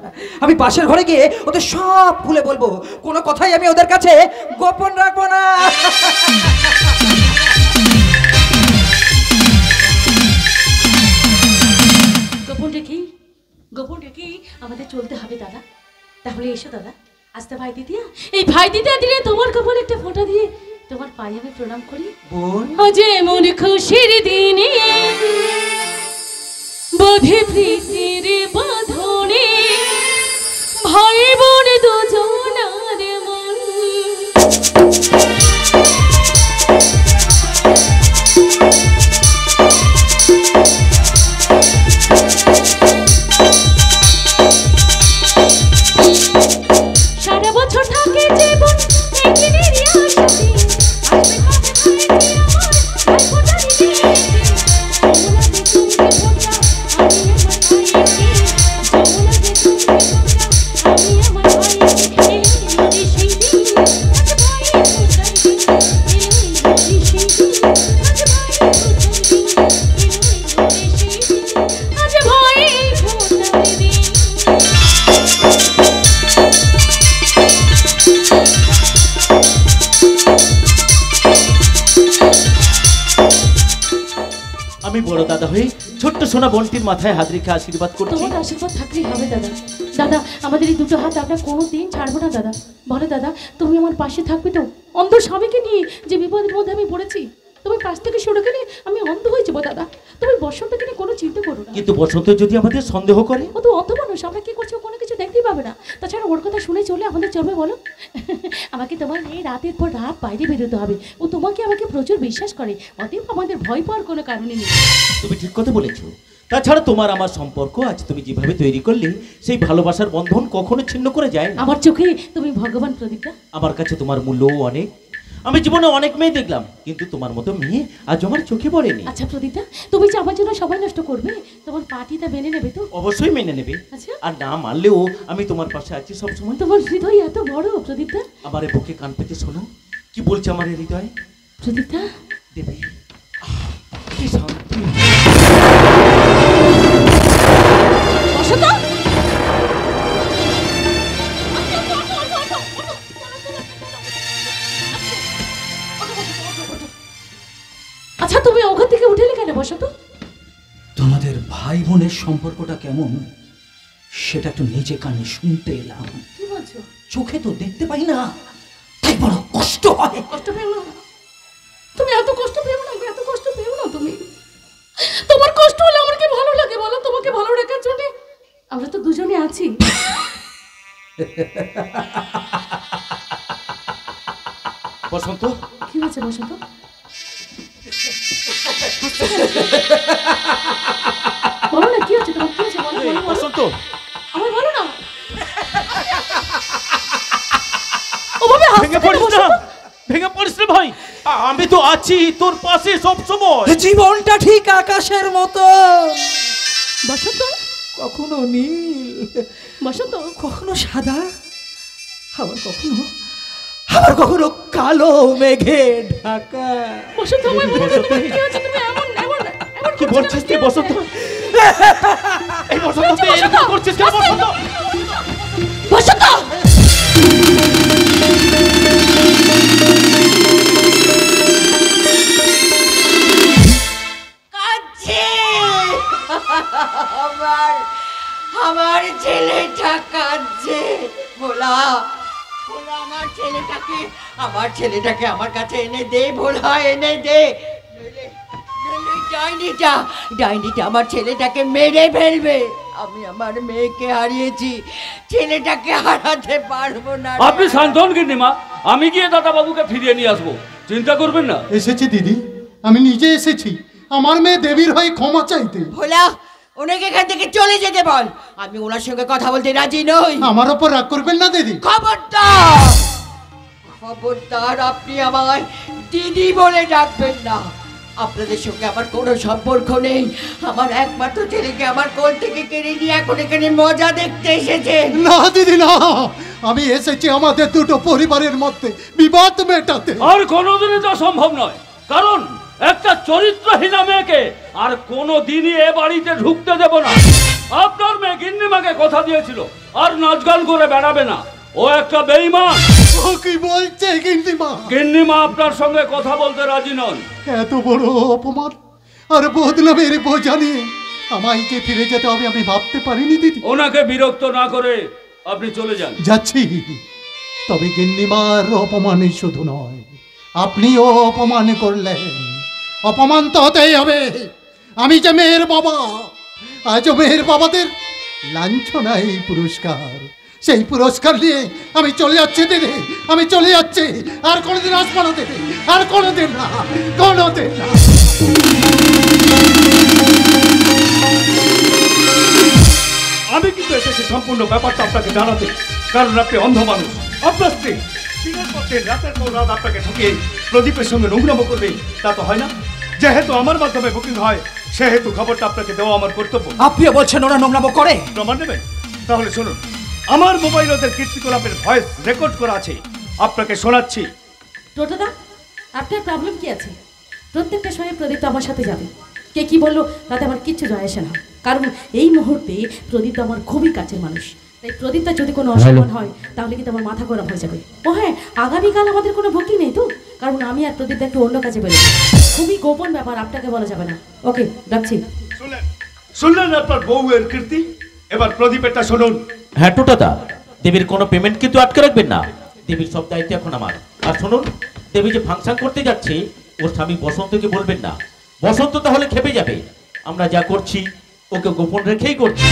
S6: আমি পাশের ঘরে গিয়ে ওদের সব খুলে বলবো, কোনো কথাই আমি ওদের কাছে গোপন রাখবো না।
S7: গোপন রেখেই আমাদের চলতে হবে দাদা। তাহলে এসো দাদা, আস্তে ভাই দিদিয়া, এই ভাই দিদিয়া দিলে তোমার কপালে একটা ফোঁটা দিয়ে তোমার পায়ে আমি প্রণাম করি।
S6: বোন,
S7: যে মন খুশির দিনে বোধে প্রীতির বাঁধনে ভাই বোন দুজনার মন। সারা বছর থাকে জীবন একদিনেরই আশাতে, আসবে কবে ভাই আমার ভাই ফোঁটা দিতে। যমুনা যে তুমি ফোঁটা আমি আমার ভাইকে, যমুনা যে তুমি ফোঁটা আমি আমার ভাইকে। এই নদী সেই দিন আজ ভাই ফোঁটার দিন, এই নদী সেই দিন আজ ভাই ফোঁটার দিন, এই নদী সেই দিন আজ ভাই ফোঁটার দিন।
S1: আমি বড় দাদা হয়ে ছোট্ট সোনা বোনটির মাথায় হাত রেখে আশীর্বাদ করছি।
S7: তোমার আশীর্বাদ থাকলেই হবে দাদা। দাদা, আমাদের এই দুটো হাত আমরা কোনো দিন ছাড়বো না দাদা। বলো দাদা, তুমি আমার পাশে থাকবে তো? অন্ধ স্বামীকে নিয়ে যে বিপদের মধ্যে আমি পড়েছি, তুমি পাশ থেকে সরে গেলে আমি অন্ধ হয়ে যাবো দাদা। তুমি বসন্তকে নিয়ে কোনো চিন্তা করো না।
S1: কিন্তু বসন্ত যদি আমাদের সন্দেহ করে?
S7: ও তো অন্ধ মানুষ, আমরা কি করছি ও কোনো কিছু দেখতেই পাবে না। তাছাড়া ওর কথা শুনে চলে আমাদের চলবে বলো? আমাকে তোমার এই রাতের পর রাত বাইরে বেরোতে হবে। ও তোমাকে আমাকে প্রচুর বিশ্বাস করে, অতএব আমাদের ভয় পাওয়ার কোনো কারণে নেই।
S1: তুমি ঠিক কথা বলেছো। তাছাড়া তোমার আমার সম্পর্ক আজ তুমি যেভাবে তৈরি করলে, সেই ভালোবাসার বন্ধন কখনো ছিন্ন করে যায় না।
S7: আমার চোখে তুমি ভগবান প্রদীপদা।
S1: আমার কাছে তোমার মূল্যও অনেক। আমি জীবনে অনেক মেয়ে দেখলাম, কিন্তু তোমার মতো মেয়ে আজ আমার চোখে পড়েনি।
S7: আচ্ছা প্রদীপদা, তুমি যে আমার জন্য সবাই নষ্ট করবে, তোমার পার্টিটা মেনে নেবে তো?
S1: অবশ্যই মেনে নেবে।
S7: আচ্ছা।
S1: আর না মানলেও আমি তোমার পাশে আছি সবসময়।
S7: তোমার হৃদয় এত বড় প্রদীপদা।
S1: আমার বুকে কান পেতে শোনো, কি বলছে আমার এই হৃদয়?
S7: প্রদীপদা,
S1: দেবী, কি শান্তি।
S7: বসন্ত, আচ্ছা তুমি ওখান থেকে উঠেলে কেন বসন্ত?
S6: তোমাদের ভাই বোনের সম্পর্কটা কেমন সেটা একটু নিজে কানে শুনতে এলাম।
S7: কি বলছো?
S6: চোখে তো দেখতে পাই না, তাই বড় কষ্ট হয়।
S7: কষ্ট পেও না, তুমি এত কষ্ট পেও না, এত কষ্ট পেও না তুমি। তোমার কষ্ট হলে আমার কি ভালো লাগে বলো? তোমাকে ভালো রাখার জন্য আমরা তো দুজনে আছি।
S1: বসন্ত,
S7: কি হয়েছে বসন্ত? বলো না, কি হচ্ছে তোমার? কি হচ্ছে বলো?
S1: বসন্ত,
S7: আমার বলো না। ওভাবে
S1: ভেঙে পড়িস না, ভেঙে পড়িস না ভাই। আমি তো আছি তোর পাশে সব সময়।
S6: জীবনটা ঠিক আকাশের মতো,
S7: বসন্ত,
S6: কখনো নীল,
S7: বসন্ত,
S6: কখনো সাদা, আবার কখনো কালো মেঘে ঢাকা।
S7: বসন্ত, আমার বলো না, তোমার কি হচ্ছে? তুমি এমন এমন এমন
S1: কি বলছিস তুই বসন্ত? এই বসন্ত তুই এরকম করছিস কেন বসন্ত?
S7: বসন্ত,
S2: কাঁদছে আমার ছেলেটা কাঁদছে। ভোলা, ভোলা, আমার ছেলেটাকে আমার কাছে এনে দে। ভোলা, এনে দে। ডাইনিটা আমার ছেলেটাকে মেরে ফেলবে। আমি আমার মেয়েকে হারিয়েছি, ছেলেটাকে হারাতে পারবো না।
S5: আপনি শান্ত হন গিন্নিমা, আমি গিয়ে দাদা বাবুকে ফিরিয়ে নিয়ে আসবো, চিন্তা করবেন না।
S3: এসেছি দিদি, আমি নিজে এসেছি আমার মেয়ে দেবীর হয়ে ক্ষমা চাইতে।
S2: ভোলা, ওনাকে এখান থেকে চলে যেতে বল। আমি ওনার সঙ্গে কথা বলতে রাজি নই।
S3: আমার ওপর রাগ করবেন না দিদি।
S2: খবরদার, খবরদার, আপনি আমায় দিদি বলে ডাকবেন না। আপনাদের সঙ্গে আমার কোনো সম্পর্ক নেই। আমার একমাত্র ছেলেকে আমার কোল থেকে কেড়ে নিয়ে এখন এখানে মজা দেখতে এসেছেন।
S3: না দিদি না, আমি এসেছি আমাদের দুটো পরিবারের মধ্যে বিবাদ মেটাতে।
S5: আর কোনোদিনই তো সম্ভব নয়, কারণ একটা চরিত্রহীনা মেয়েকে আর কোনোদিনই এ বাড়িতে ঢুকতে দেব না। আপনার মেয়ে গিন্নিমাকে কথা দিয়েছিল আর নাচ গান করে বেড়াবে না, ও একটা বেঈমান।
S3: ও কি বলছে গিন্নিমা?
S5: গিন্নিমা আপনার সঙ্গে কথা বলতে রাজি নন।
S3: এত বড় অপমান আর বদনামের বোঝা নিয়ে আমায় যে ফিরে যেতে হবে আমি ভাবতে পারিনি দিদি।
S5: ওনাকে বিরক্ত না করে আপনি চলে যান।
S3: যাচ্ছি, তবে গিন্নিমার অপমানই শুধু নয়, আপনিও অপমান করলেন। অপমান তো হতেই হবে। আমি যে মেয়ের বাবা, আজও মেয়ের বাবাদের লাঞ্ছনাই পুরস্কার। সেই পুরস্কার নিয়ে আমি চলে যাচ্ছি দিদি, আমি চলে যাচ্ছি। আর কোনোদিন আসবো না দিদি, আর কোনোদিন না, কোনোদিন না।
S5: আমি কিন্তু এসেছি সম্পূর্ণ ব্যাপারটা আপনাকে জানাতে, কারণ আপনি অন্ধ মানুষ। আপনার স্ত্রী দিনের পর দিন রাতের পর রাত আপনাকে ঠকিয়ে প্রদীপের সঙ্গে নোংরামো করবে, তা তো হয় না। যেহেতু আমার মাধ্যমে বুকিং হয়, সেহেতু খবরটা আপনাকে দেওয়া আমার কর্তব্য।
S6: আপনিও বলছেন ওরা নোংরামো করে?
S5: প্রমাণ নেবেন? তাহলে শুনুন, আমার মোবাইল ওদের কীর্তিকলাপের ভয়েস রেকর্ড করা আছে, আপনাকে শোনাচ্ছি।
S7: টোটোদা, আপনার প্রবলেম কি আছে? প্রত্যেকটা সময় প্রদীপ তো আমার সাথে যাবে। কে কি বললো তাতে আমার কিচ্ছু যায় আসে না, কারণ এই মুহূর্তে প্রদীপ তো আমার খুবই কাছের মানুষ। তাই প্রদীপটা যদি কোনো অসম্মান হয় তাহলে কিন্তু আমার মাথা গরম হয়ে যাবে। ও হ্যাঁ, আগামীকাল আমাদের কোনো বুকিং নেই তো, কারণ আমি আর প্রদীপটা একটু অন্য কাজে বেরোবো। খুবই গোপন ব্যাপার, আপনাকে বলা যাবে না। ওকে, রাখছি।
S5: শুনলেন আপনার বউয়ের কীর্তি, এবার প্রদীপেরটা শুনুন।
S1: হ্যাঁ টোটাদা, দেবীর কোনো পেমেন্ট কিন্তু আটকে রাখবেন না। দেবীর সব দায়িত্ব এখন আমার। আর শুনুন, দেবী যে ফাংশন করতে যাচ্ছে ওর স্বামী বসন্তকে বলবেন না। বসন্ত তাহলে খেপে যাবে। আমরা যা করছি ওকে গোপন রেখেই করছি।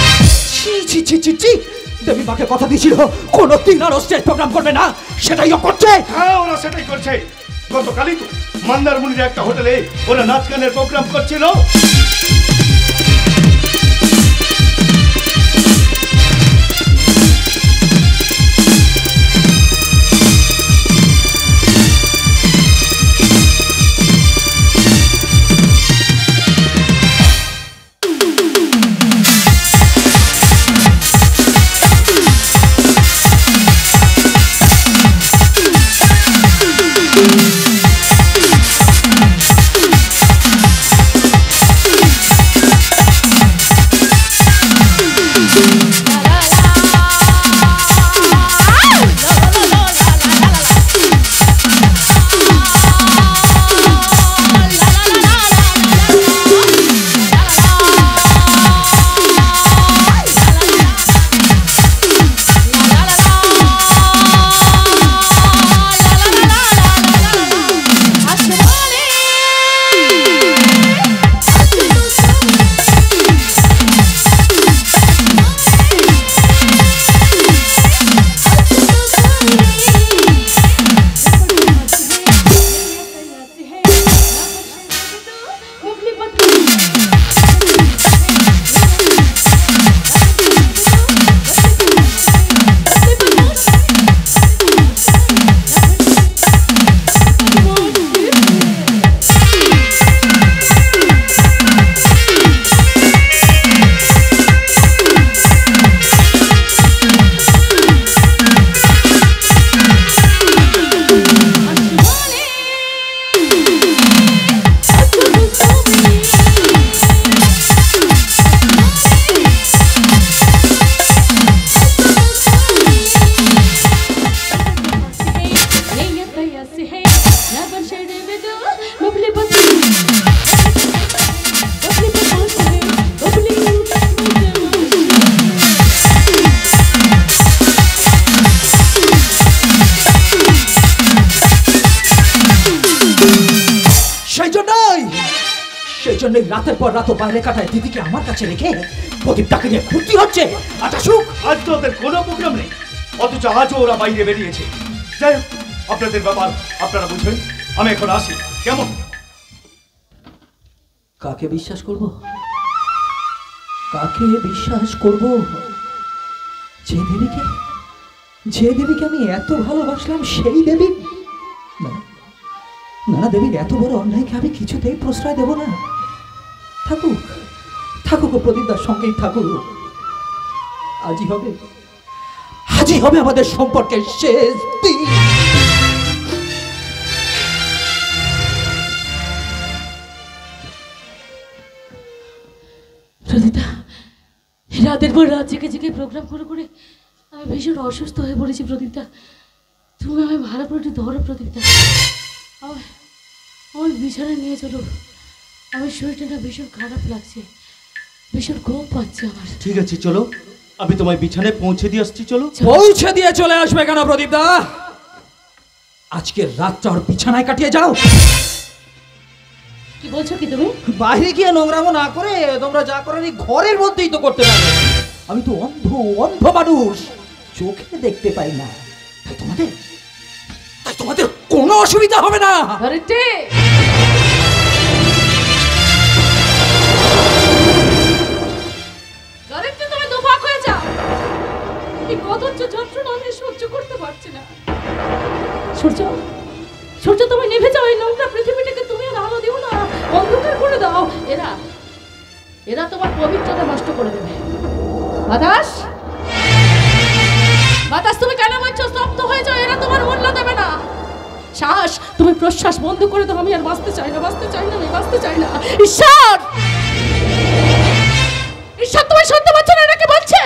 S6: ছি ছি ছি ছি ছি, দেবী মাকে কথা দিয়েছিল কোনোদিন আর স্টেজ প্রোগ্রাম করবে না, সেটাইও করছে।
S5: হ্যাঁ, ওরা সেটাই করছে। গতকালই তো মন্দারমণির একটা হোটেলে ওরা নাচ গানের প্রোগ্রাম করছিল।
S6: পর রাত বাইরে কাটায় দিদিকে আমার কাছে রেখে প্রদীপটাকে নিয়ে ফুর্তি হচ্ছে। আচ্ছা সুখ,
S5: আজ তো ওদের কোনো প্রোগ্রাম নেই, অথচ আজও ওরা বাইরে বেরিয়েছে। যাই হোক, আপনাদের ব্যাপার আপনারা বুঝবেন। আমি এখন আসি, কেমন?
S6: কাকে বিশ্বাস করব? কাকে বিশ্বাস করব? যে দেবীকে আমি এত ভালোবাসলাম সেই দেবী? না, দেবীর এত বড় অন্যায়কে আমি কিছুতেই প্রশ্রয় দেব না। থাকুক প্রদীপদার সঙ্গেই থাকুক। আজই হবে আমাদের সম্পর্কের শেষ দিন।
S7: প্রদীপদা, রাতের পর রাত জেগে জেগে প্রোগ্রাম করে আমি ভীষণ অসুস্থ হয়ে পড়েছি। প্রদীপদা, তুমি আমায় ভালো করে একটু ধরো। প্রদীপদা, আমার বিছানায় নিয়ে চলো। আমার শরীরটা ভীষণ খারাপ লাগছে, ভীষণ ঘুম পাচ্ছে আমার।
S5: ঠিক আছে, চলো, আমি তোমায় বিছানায় পৌঁছে দিয়ে আসছি। চলো।
S6: পৌঁছে দিয়ে চলে আসবে কেন প্রদীপদা? আজকের রাতটা ওর বিছানায় কাটিয়ে যাও।
S7: কি বলছো কি তুমি?
S6: বাইরে গিয়ে নোংরামো না করে তোমরা যা করার এই ঘরের মধ্যেই তো করতে পারো। আমি তো অন্ধ মানুষ, চোখে দেখতে পাই না। তাই তোমাদের কোনো অসুবিধা হবে না।
S7: তুমি দুভাগ হয়ে যাও। এই কদর্য যন্ত্রণা আমি সহ্য করতে পারছি না। সূর্য, তুমি নিভে যাও। এই নোংরা পৃথিবীটাকে তুমি আর আলো দিও না, অন্ধকার করে দাও। এরা তোমার পবিত্রতা নষ্ট করে দেবে। বাতাস, তুমি কেন বলছো স্তব্ধ হয়ে যাও? এরা তোমার মূল্য দেবে না। শ্বাস, তুমি প্রশ্বাস বন্ধ করে দাও। আমি আর বাঁচতে চাই না, আমি বাঁচতে চাই না। ঈশ্বর, তুমি শুনতে পাচ্ছ না? এরা কি বলছে?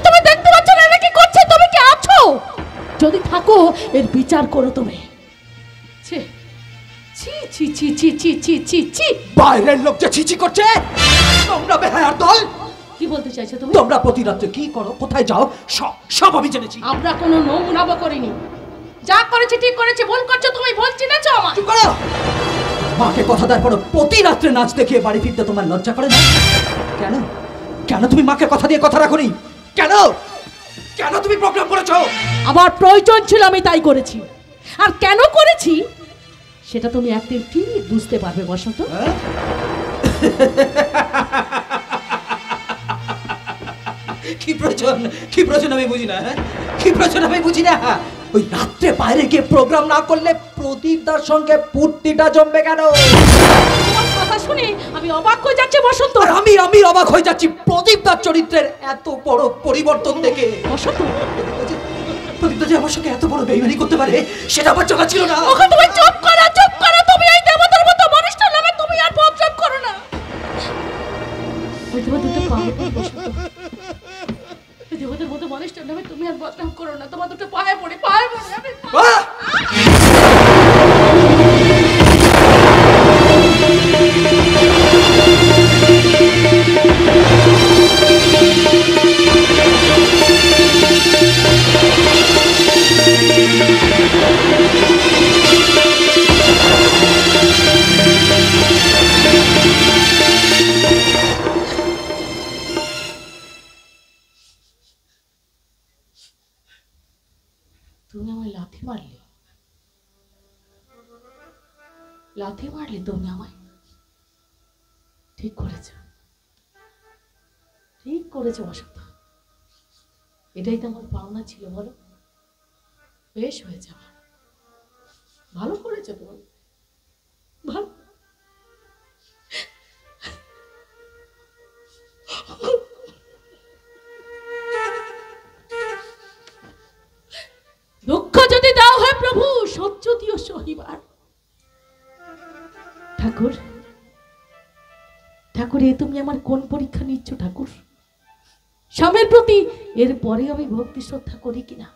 S7: তুমি দেখতে পাচ্ছ না এরা কি করছে? তুমি কি আছো? যদি থাকো এর বিচার করো তুমি।
S6: বাইরের লোক যে ছিছি করছে, তোমরা বেহায়ার দল।
S7: কি বলতে চাইছো তুমি?
S6: তোমরা প্রতি রাত্রে কি করো, কোথায় যাও, সব আমি জেনেছি।
S7: আমরা কোনো নোংরামো করিনি। যা করেছি ঠিক করেছি। ভুল করছো তুমি, ভুল চিনেছো আমার।
S6: চুপ করো। মাকে কথা দেওয়ার পর প্রতি রাত্রে নাচ দেখিয়ে বাড়ি ফিরতে তোমার লজ্জা করে না? কেন তুমি মাকে কথা দিয়ে কথা রাখোনি? কেন তুমি প্রোগ্রাম করেছো?
S7: আমার প্রয়োজন ছিল, আমি তাই করেছি। আর কেন করেছি সেটা তুমি একদিন ঠিক বুঝতে পারবে বসন্ত।
S6: কি প্রয়োজন আমি বুঝি না। কি প্রয়োজন আমি বুঝি না। ওই রাত্রে বাইরে গিয়ে প্রোগ্রাম না করলে প্রদীপদার সঙ্গে পূর্তিটা জমবে কেন?
S7: তোমার কথা শুনে আমি অবাক হয়ে যাচ্ছি বসন্ত।
S6: আর আমি অবাক হয়ে যাচ্ছি প্রদীপদার চরিত্রের এত বড় পরিবর্তন দেখে।
S7: বসন্ত,
S6: প্রদীপদা যে আমার সঙ্গে এত বড় বেইমানি করতে পারে সেটা আমার জানা ছিল না।
S7: ওকে তুমি চুপ করো। তুমি এই দেবতার মতো মানুষটা নামে তুমি আর বদনাম করো না। ওই তোমার দুটো পায়ে পড়ে বসন্ত। ওই দেবতার মতো মানুষটার নামে তুমি আর বদনাম করো না। তোমার দুটো পায়ে পড়ে তুমি আমায় লাথি মারলে তুমি আমায়। ঠিক করেছো বসন্ত। এটাই তো আমার পাওনা ছিল বলো। বেশ হয়েছে আমার। ভালো করেছো তুমি, ভালো। দুঃখ যদি দাও হয় প্রভু, সহ্য দিও সহিবার। ঠাকুর, এ তুমি আমার কোন পরীক্ষা নিচ্ছ ঠাকুর? স্বামীর প্রতি এরপরে আমি ভক্তি শ্রদ্ধা করি কিনা?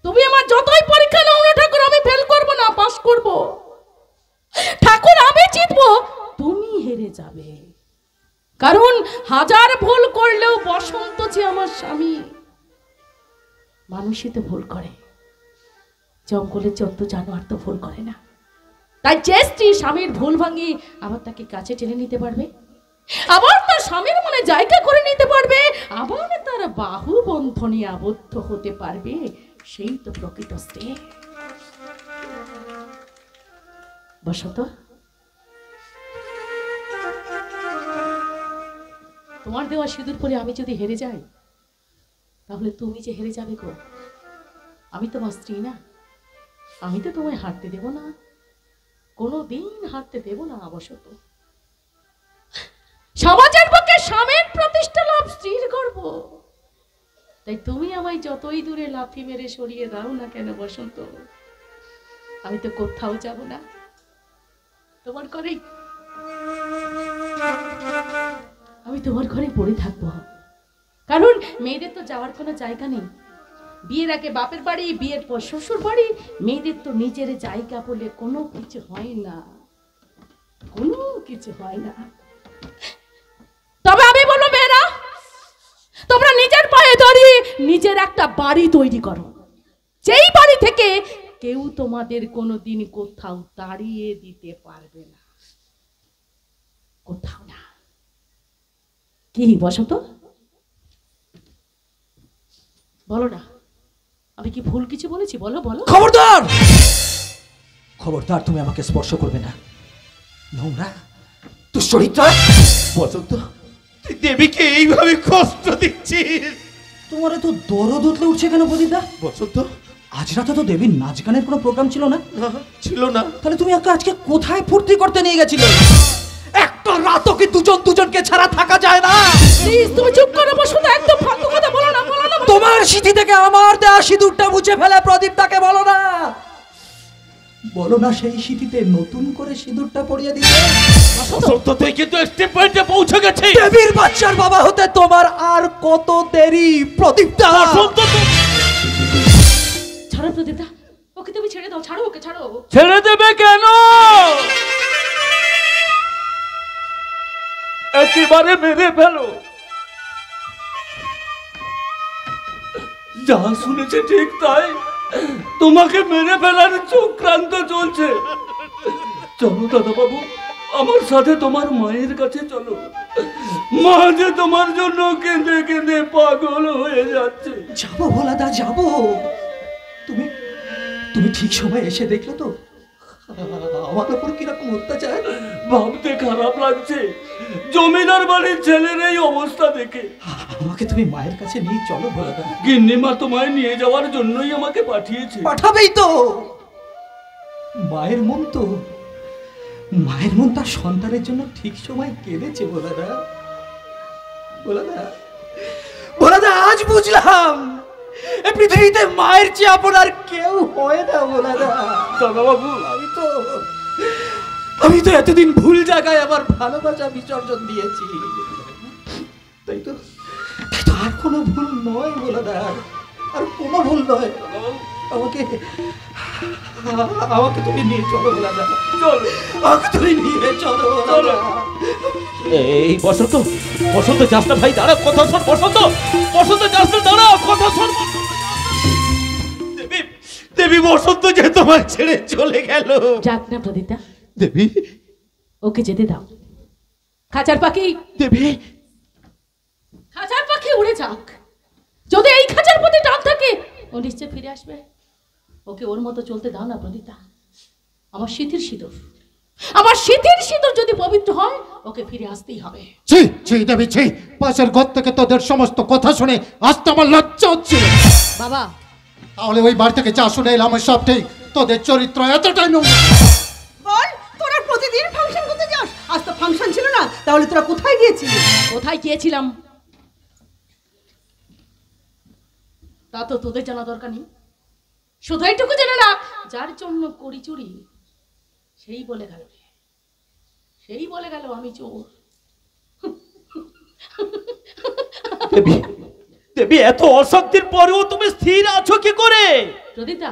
S7: তুমি আমার যতই পরীক্ষা নাও না ঠাকুর, আমি ফেল করবো না, পাস করব। ঠাকুর, আমি জিতবো, তুমি হেরে যাবে। কারণ হাজার ভুল করলেও বসন্ত যে আমার স্বামী। মানুষই তো ভুল করে, জঙ্গলের যত জানোয়ার তো ভুল করে না। তাই যে স্ত্রী স্বামীর ভুল ভাঙিয়ে আবার তাকে কাছে টেনে নিতে পারবে, আবার তার স্বামীর মনে জায়গা করে নিতে পারবে, আবার তার বাহু বন্ধনে আবদ্ধ হতে পারবে, সেই তো প্রকৃত স্ত্রী। বসন্ত, তোমার দেওয়া সিঁদুর পরে আমি যদি হেরে যাই, তাহলে তুমি যে হেরে যাবে গো। আমি তোমার স্ত্রী না, আমি তো তোমায় হারতে দেব না, কোনোদিন হারতে দেব না। বসন্ত, সমাজের পক্ষে স্বামীর প্রতিষ্ঠা লাভ স্ত্রীর গর্ব, তাই তুমি আমায় যতই দূরে লাফি মেরে সরিয়ে দাও না কেন বসন্ত, আমি তো কোথাও যাব না, তোমার ঘরেই, আমি তোমার ঘরে পড়ে থাকবো। কারণ মেয়েদের তো যাওয়ার কোনো জায়গা নেই। বিয়ের আগে বাপের বাড়ি, বিয়ের পর শ্বশুর বাড়ি, মেয়েদের তো নিজের জায়গা বলে কোনো কিছু হয় না, কোনো কিছু হয় না। তবে আমি বলবো মেয়েরা, তোমরা নিজের পায়ে দাঁড়িয়ে নিজের একটা বাড়ি তৈরি করো, যেই বাড়ি থেকে কেউ তোমাদের কোনোদিন কোথাও দাঁড়িয়ে দিতে পারবে না, কোথাও না। কি বসন্ত, বলো না, আমি কি ভুল কিছু বলেছি? বলো বলো।
S6: খবরদার, খবরদার, তুমি আমাকে স্পর্শ করবে না, নোংরা দুশ্চরিত্র।
S4: বসন্ত, তুই দেবীকে এইভাবে কষ্ট দিচ্ছিস?
S6: তোমার এত দরদ উঠলে উঠছে কেন প্রদীপদা?
S4: বসন্ত,
S6: আজ রাতে তো দেবীর নাচ গানের কোনো প্রোগ্রাম ছিল না?
S4: ছিল না।
S6: তাহলে তুমি আজকে কোথায় ফুর্তি করতে নিয়ে গেছিলে? একটা রাতও কি দুজন দুজনকে ছাড়া থাকা যায় না?
S7: প্লিজ তুমি চুপ করো বসন্ত, একদম ফালতু কথা বলো না, বলো না।
S6: তোমার স্মৃতি থেকে আমার দেয়া সিঁদুরটা মুছে ফেলে প্রদীপটাকে বলো না, বলো না সেই স্মৃতিতে নতুন করে সিঁদুরটা পরিয়ে দিতে।
S1: বসন্ত, তুই কিন্তু স্টেপ পয়েন্টে পৌঁছে গেছিস।
S6: দেবীর বাচ্চার বাবা হতে তোমার আর কত দেরি প্রদীপদা?
S1: বসন্ত,
S7: ছাড়ো প্রদীপদা, ওকে তুমি ছেড়ে দাও, ছাড়ো ওকে, ছাড়ো।
S1: ছেড়ে দেবে কেন? একেবারে মেরে ফেলো। যা শুনেছে ঠিক তাই, তোমাকে মেরে ফেলার চক্রান্ত চলছে। চলো দাদা বাবু, আমার সাথে তোমার মায়ের কাছে চলো। মা যে তোমার জন্য কেঁদে কেঁদে পাগল হয়ে যাচ্ছে।
S6: যাবো ভোলাদা, যাবো। তুমি তুমি ঠিক সময় এসে দেখলে তো আমার উপর কিরকম অত্যাচার?
S1: ভাবতে খারাপ লাগছে, জমিদার বাড়ির ছেলের এই অবস্থা দেখে।
S6: আমাকে তুমি মায়ের কাছে নিয়ে চলো ভোলাদা।
S1: গিন্নিমা তোমায় নিয়ে যাওয়ার জন্যই আমাকে পাঠিয়েছে।
S6: পাঠাবেই তো, মায়ের মন তো, মায়ের মন তার সন্তানের জন্য ঠিক সময় কেঁদেছে ভোলাদা। ভোলাদা, ভোলাদা, আজ বুঝলাম এই পৃথিবীতে মায়ের চেয়ে আপন আর কেউ হয় না ভোলাদা।
S1: দাদা বাবু,
S6: আমি তো এতদিন ভুল জায়গায় আমার ভালোবাসা বিসর্জন দিয়েছি। তাই তো আর কোনো ভুল নয় ভোলাদা, আর কোনো ভুল নয়। আমাকে আমাকে তুমি নিয়ে চলো ভোলাদা, চলো, আমাকে তুমি নিয়ে চলো ভোলাদা।
S1: এই বসন্ত, বসন্ত যাস না ভাই, দাঁড়া, কথা শোন। বসন্ত, বসন্ত যাস না, দাঁড়া, কথা শোন। দেবী, দেবী, বসন্ত যে তোমার ছেড়ে চলে গেল।
S7: যাক না প্রদীপদা,
S1: দেবী,
S7: ওকে যেতে দাও। খাঁচার পাখি,
S1: দেবী,
S7: খাঁচার পাখি উড়ে যাক। যদি এই খাঁচার প্রতি টান থাকে, ও নিশ্চয় ফিরে আসবে। ওকে ওর মতো চলতে দাও না প্রদীপদা। আমার স্মৃতির সিঁদুর, আমার স্মৃতির সিঁদুর যদি পবিত্র হয়, ওকে ফিরে আসতেই হবে।
S3: ছি ছি দেবী, ছি। পাশের ঘর থেকে তোদের সমস্ত কথা শুনে আজ তো আমার লজ্জা হচ্ছিল।
S7: বাবা,
S3: তাহলে ওই বাড়ি থেকে যা শুনে এলাম সব ঠিক, তোদের চরিত্র এতটাই নোংরা।
S8: বল, তোরা প্রতিদিন ফাংশন করতে যাস, আজ তো ফাংশন ছিল না, তাহলে তোরা কোথায় গিয়েছিলি?
S7: কোথায় গিয়েছিলাম তা তো তোদের জানা দরকার নেই। শুধু এইটুকু জেনে রাখ, যার জন্য করি চুরি, সেই বলে গেল, সেই বলে গেল আমি চোর।
S1: দেবী, দেবী, এত অশান্তির পরেও তুমি স্থির আছো কি করে?
S7: প্রদীপদা,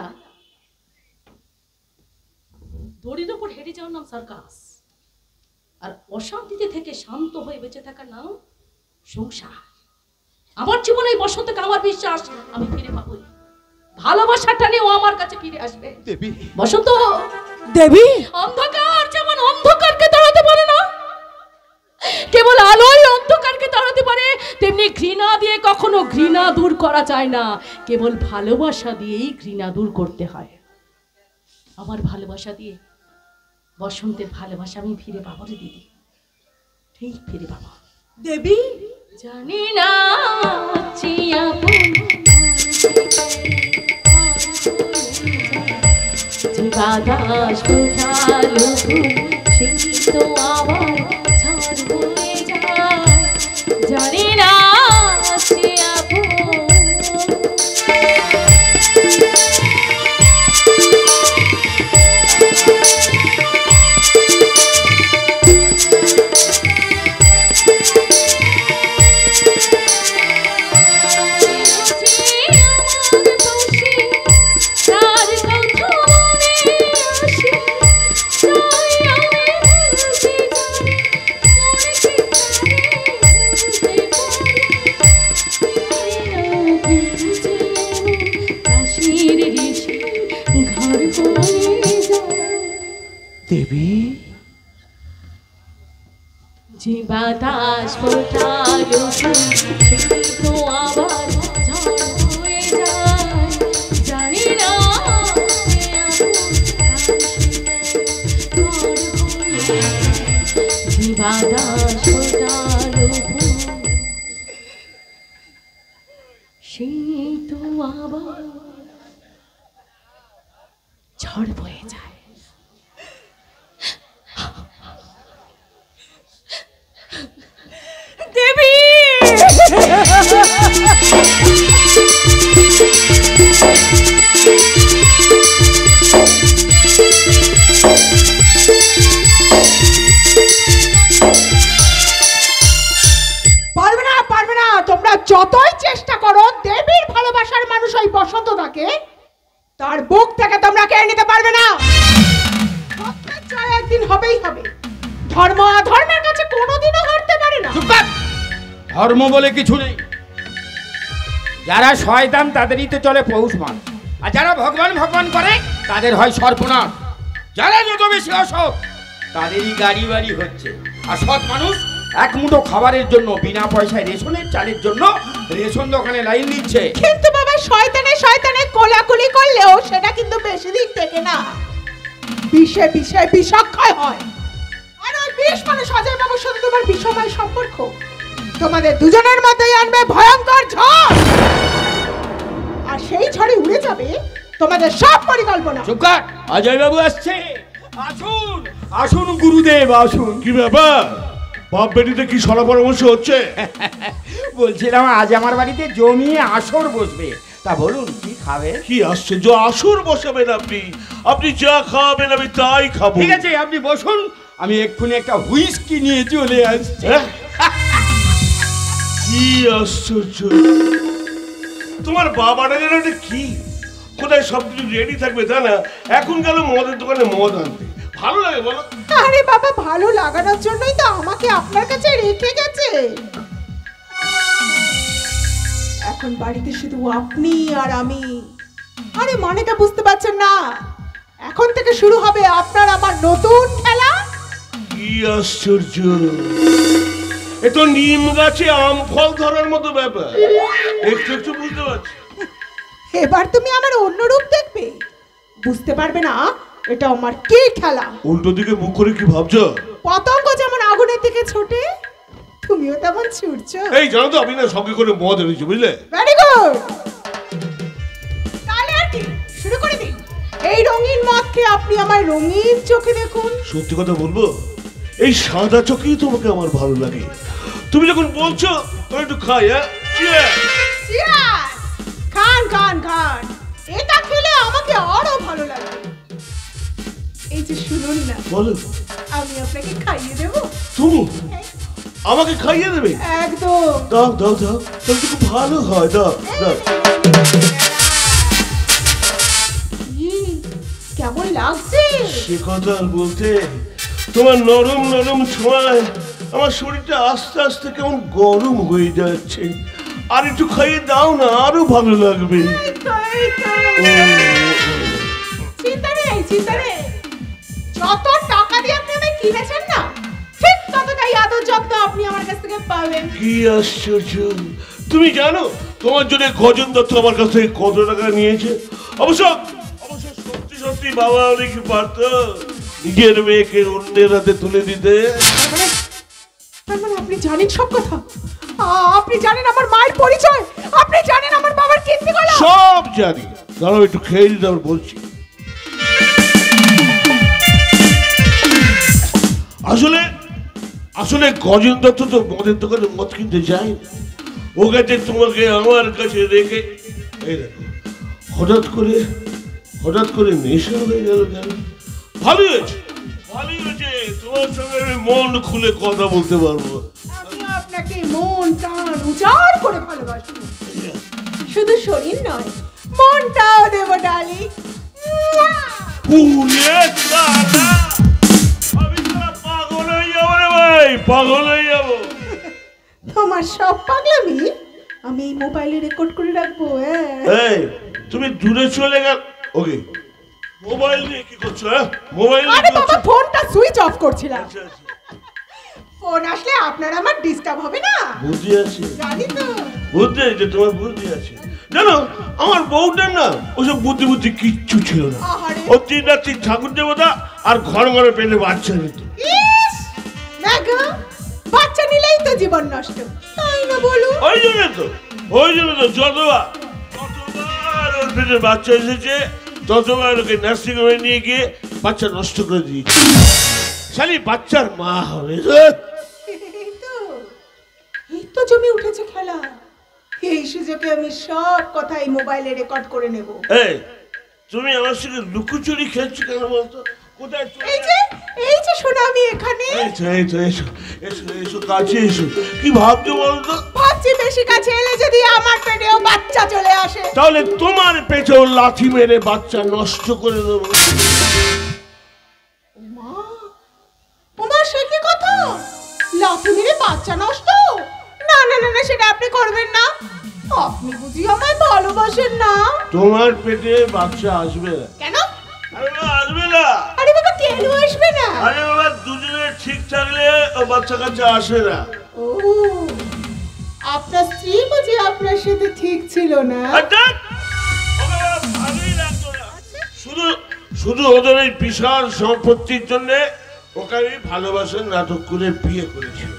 S7: দড়ির উপর হেঁটে যাওয়ার নাম সার্কাস, আর অশান্তিতে থেকে শান্ত হয়ে বেঁচে থাকার নাম সংসার। আমার জীবনে এই বসন্তকে আমার বিশ্বাস আমি ফিরে পাবো। ভালোবাসাটা নিয়ে ও আমার কাছে ফিরে আসবে।
S1: দেবী,
S7: বসন্ত,
S8: দেবী,
S7: অন্ধকার যেমন অন্ধকারকে তাড়াতে পারে না, কেবল আলোই অন্ধকারকে তাড়াতে পারে, তেমনি ঘৃণা দিয়ে কখনো ঘৃণা দূর করা যায় না, কেবল ভালোবাসা দিয়েই ঘৃণা দূর করতে হয়। আমার ভালোবাসা দিয়ে বসন্তের ভালোবাসা আমি ফিরে পাবো রে দিদি, ঠিক ফিরে পাবো।
S8: দেবী,
S7: জানি না বাতাস ফোটালো সেই তো আবার ঝড় বয়ে যায়, জানি না
S1: দেবী,
S7: যে বাতাস ফোটালো তো আবার ঝড় হয়ে যায়, জানি না যে বাতাস ফোটালো সেই তো আবার ঝড় বয়ে যায়।
S8: দেবী, পারবে না, পারবে না। তোমরা যতই চেষ্টা করো, দেবীর ভালোবাসার মানুষ ওই বসন্ত থাকে, তার বুক থেকে তোমরা কেড়ে নিতে পারবে না। সত্যের জয় একদিন হবেই হবে। ধর্ম অধর্মের কাছে কোনোদিনও হারতে পারে না।
S9: ধর্ম বলে কিছু নেই, যারা শয়তান তাদেরই তো চলে পৌষ মাস, আর যারা ভগবান ভগবান করে তাদের হয় সর্বনাশ। যারা যত বেশি অসৎ তাদেরই গাড়ি বাড়ি হচ্ছে, আর সৎ মানুষ এক মুঠো খাবারের জন্য বিনা পয়সায় রেশনের চালের জন্য রেশন দোকানে লাইন দিচ্ছে।
S8: কিন্তু বাবা, শয়তানে শয়তানে কোলাকুলি করলেও সেটা কিন্তু বেশি দিন থেকে না, বিষে বিষে বিষক্ষয় হয়। আর ওই বিষ মানে সজয় বাবুর সাথে তোমার বিষময় সম্পর্ক তোমাদের দুজনের মধ্যেই আনবে ভয়ঙ্কর ঝড়, আর সেই ঝড়ে উড়ে যাবে তোমাদের সব পরিকল্পনা।
S9: চুপ কর, অজয় বাবু আসছে। আসুন আসুন গুরুদেব আসুন।
S4: কি ব্যাপার, বাপ বেটিতে কি সলা পরামর্শ হচ্ছে?
S9: বলছিলাম আজ আমার বাড়িতে জমিয়ে আসর বসবে, তা বলুন কি খাবে?
S4: কি আশ্চর্য, আসর বসাবেন আপনি? আপনি যা খাওয়াবেন আমি তাই খাবো।
S9: ঠিক আছে, আপনি বসুন, আমি এক্ষুনি একটা হুইস্কি নিয়ে চলে আসছি।
S4: কি আশ্চর্য, তোমার বাবাটা যেন এটা কি, কোথায় সবকিছু রেডি থাকবে তা না, এখন গেল মদের দোকানে মদ আনতে। ভালো লাগে বলো?
S8: আরে বাবা, ভালো লাগানোর জন্যই তো আমাকে আপনার কাছে রেখে গেছে। এখন বাড়িতে শুধু আপনি আর আমি। আরে মানেটা বুঝতে পারছেন না? এখন থেকে শুরু হবে আপনার আমার নতুন খেলা।
S4: কি আশ্চর্য, এ তো নিম গাছে আম ফল ধরার মতো ব্যাপার। একটু একটু বুঝতে পারছি।
S8: এবার তুমি আমার অন্য রূপ দেখবে, বুঝতে পারবে না এটা আমার কি খেলা।
S4: উল্টো দিকে মুখ করে কি ভাবছো?
S8: পতঙ্গ যেমন আগুনের দিকে ছোটে, তুমিও তেমন ছুটছো।
S4: এই জানো তো, আমি না সঙ্গে করে মদ এনেছি, বুঝলে?
S8: ভেরি গুড, তাহলে আর কি, শুরু করে দিন। এই রঙিন মদ খেয়ে আপনি আমার রঙিন চোখে দেখুন।
S4: সত্যি কথা বলবো, এই সাদা চোখেই তোমাকে আমার ভালো লাগে। তুমি যখন বলছো তখন একটু খাই। হ্যাঁ,
S8: চিয়ার্স, খান খান খান, এটা খেলে আমাকে আরো ভালো লাগবে। এই যে শুনুন না,
S4: বলো।
S8: আমি আপনাকে খাইয়ে দেবো।
S4: তুমি আমাকে খাইয়ে দেবে?
S8: একদম।
S4: দাও দাও দাও, তাহলে তো খুব ভালো হয়। দাও দাও।
S8: কেমন লাগছে?
S4: সে কথা বলতে, তোমার নরম নরম ছোঁয়ায় আমার শরীরটা আস্তে আস্তে কেমন গরম হয়ে যাচ্ছে। আর একটু খাইয়ে দাও না, আরো ভালো লাগবে।
S8: চিন্তা নেই, চিন্তা নেই। যত টাকা দিয়ে আপনি আমায় কিনেছেন না, ঠিক ততটাই আদর যত্ন আপনি আমার কাছ থেকে পাবেন।
S4: কি আশ্চর্য! তুমি জানো তোমার জন্য গজেন দত্ত আমার কাছ থেকে কত টাকা নিয়েছে? অবশ্য সত্যি সত্যি বাবা অনেক পারত নিজের মেয়েকে অন্যের হাতে তুলে দিতে।
S8: তার মানে আপনি জানেন সব কথা? আপনি জানেন আমার মায়ের পরিচয়, আপনি জানেন আমার বাবার কীর্তিকলাপ?
S4: সব জানি। দাঁড়াও একটু খেয়ে দিতে, আমি বলছি। আসলে আসলে গজেন দত্ত তো মদের দোকানে মদ কিনতে যায়। ও গেছে তোমাকে আমার কাছে রেখে, এই দেখো হঠাৎ করে নেশা হয়ে গেল কেন? ভালোই হয়েছে তোমার সঙ্গে আমি মন খুলে কথা বলতে পারবো।
S8: আমি আপনাকে মন প্রাণ উজাড় করে ভালোবাসবো, শুধু শরীর নয় মনটাও দেব ডার্লিং।
S4: আমি পাগল হয়ে যাবো রে ভাই, পাগল হয়ে যাবো।
S8: তোমার সব পাগলামি আমি এই মোবাইলে রেকর্ড করে রাখবো।
S4: এই তুমি দূরে চলে গেল। ওকে, মোবাইল নিয়ে কি করছো? মোবাইল
S8: আরে বাবা, ফোনটা সুইচ অফ করছিলাম। ফোন আসলে আপনার আমার ডিস্টার্ব হবে না?
S4: বুদ্ধি আছে,
S8: জানি তো।
S4: বুদ্ধি আছে, তোমার বুদ্ধি আছে। জানো আমার বউটার না ওসব বুদ্ধি কিচ্ছু ছিল না। ও দিন রাত্রি ঠাকুর দেবতা আর ঘরে পেলে বাচ্চা নিত।
S8: বাচ্চা নিলেই তো জীবন নষ্ট, তাই না বলুন?
S4: ওই জন্য তো যতবার ওর পেটে বাচ্চা এসেছে ততবার ওকে নার্সিং হোমে নিয়ে গিয়ে বাচ্চা নষ্ট করে দিয়েছে। শালি বাচ্চার মা হবে।
S8: এই তো জমি উঠেছে খেলা। এই সুযোগে আমি সব কথা এই মোবাইলে রেকর্ড করে নেব।
S4: এই তুমি আমার সঙ্গে লুকোচুরি খেলছো কেন বলতো? কোথায়?
S8: এই যে শোনো, আমি এখানে।
S4: এসো কাছে এসো। কি ভাবছো বলতো?
S8: ভাবছি বেশি কাছে এলে যদি আমার পেটেও বাচ্চা চলে আসে,
S4: তাহলে তোমার পেটেও লাথি মেরে বাচ্চা নষ্ট করে দেবো।
S8: ওমা, সে কি কথা? লাথি মেরে বাচ্চা নষ্ট? না না না, সেটা আপনি করবেন না। আপনি বুঝি আমায় ভালোবাসেন না?
S4: তোমার পেটে বাচ্চা আসবে না।
S8: কেন?
S4: আসবে না।
S8: আরে বাবা, কেন আসবে না?
S4: আরে বাবা, দুজনে ঠিক থাকলে বাচ্চা কাচ্চা আসে না।
S8: ও, আপনার স্ত্রী বুঝি আপনার সাথে ঠিক ছিল না?
S4: শুধু ওদের এই বিশাল সম্পত্তির জন্য ওকে আমি ভালোবাসার নাটক করে বিয়ে করেছিল।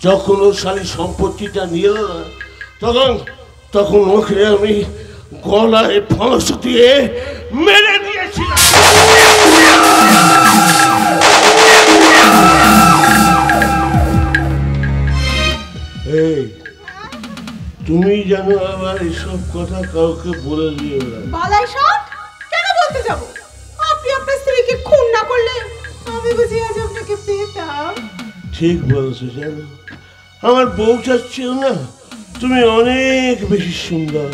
S4: যখন ও শালী সম্পত্তিটা নিয়ে এলো না, তখন ওকে আমি গলায় ফাঁস দিয়ে মেরে দিয়েছিলাম। এই তুমি জানো আবার এসব কথা কাউকে বলে দিও না।
S8: বালাই সব কেন বলতে যাব? আপনি আপনার স্ত্রীকে খুন না করলে আমি বুঝি আজ আপনাকে পেতাম।
S4: ঠিক বলছো, জানো আমার বউটার চেয়েও না তুমি অনেক বেশি সুন্দর,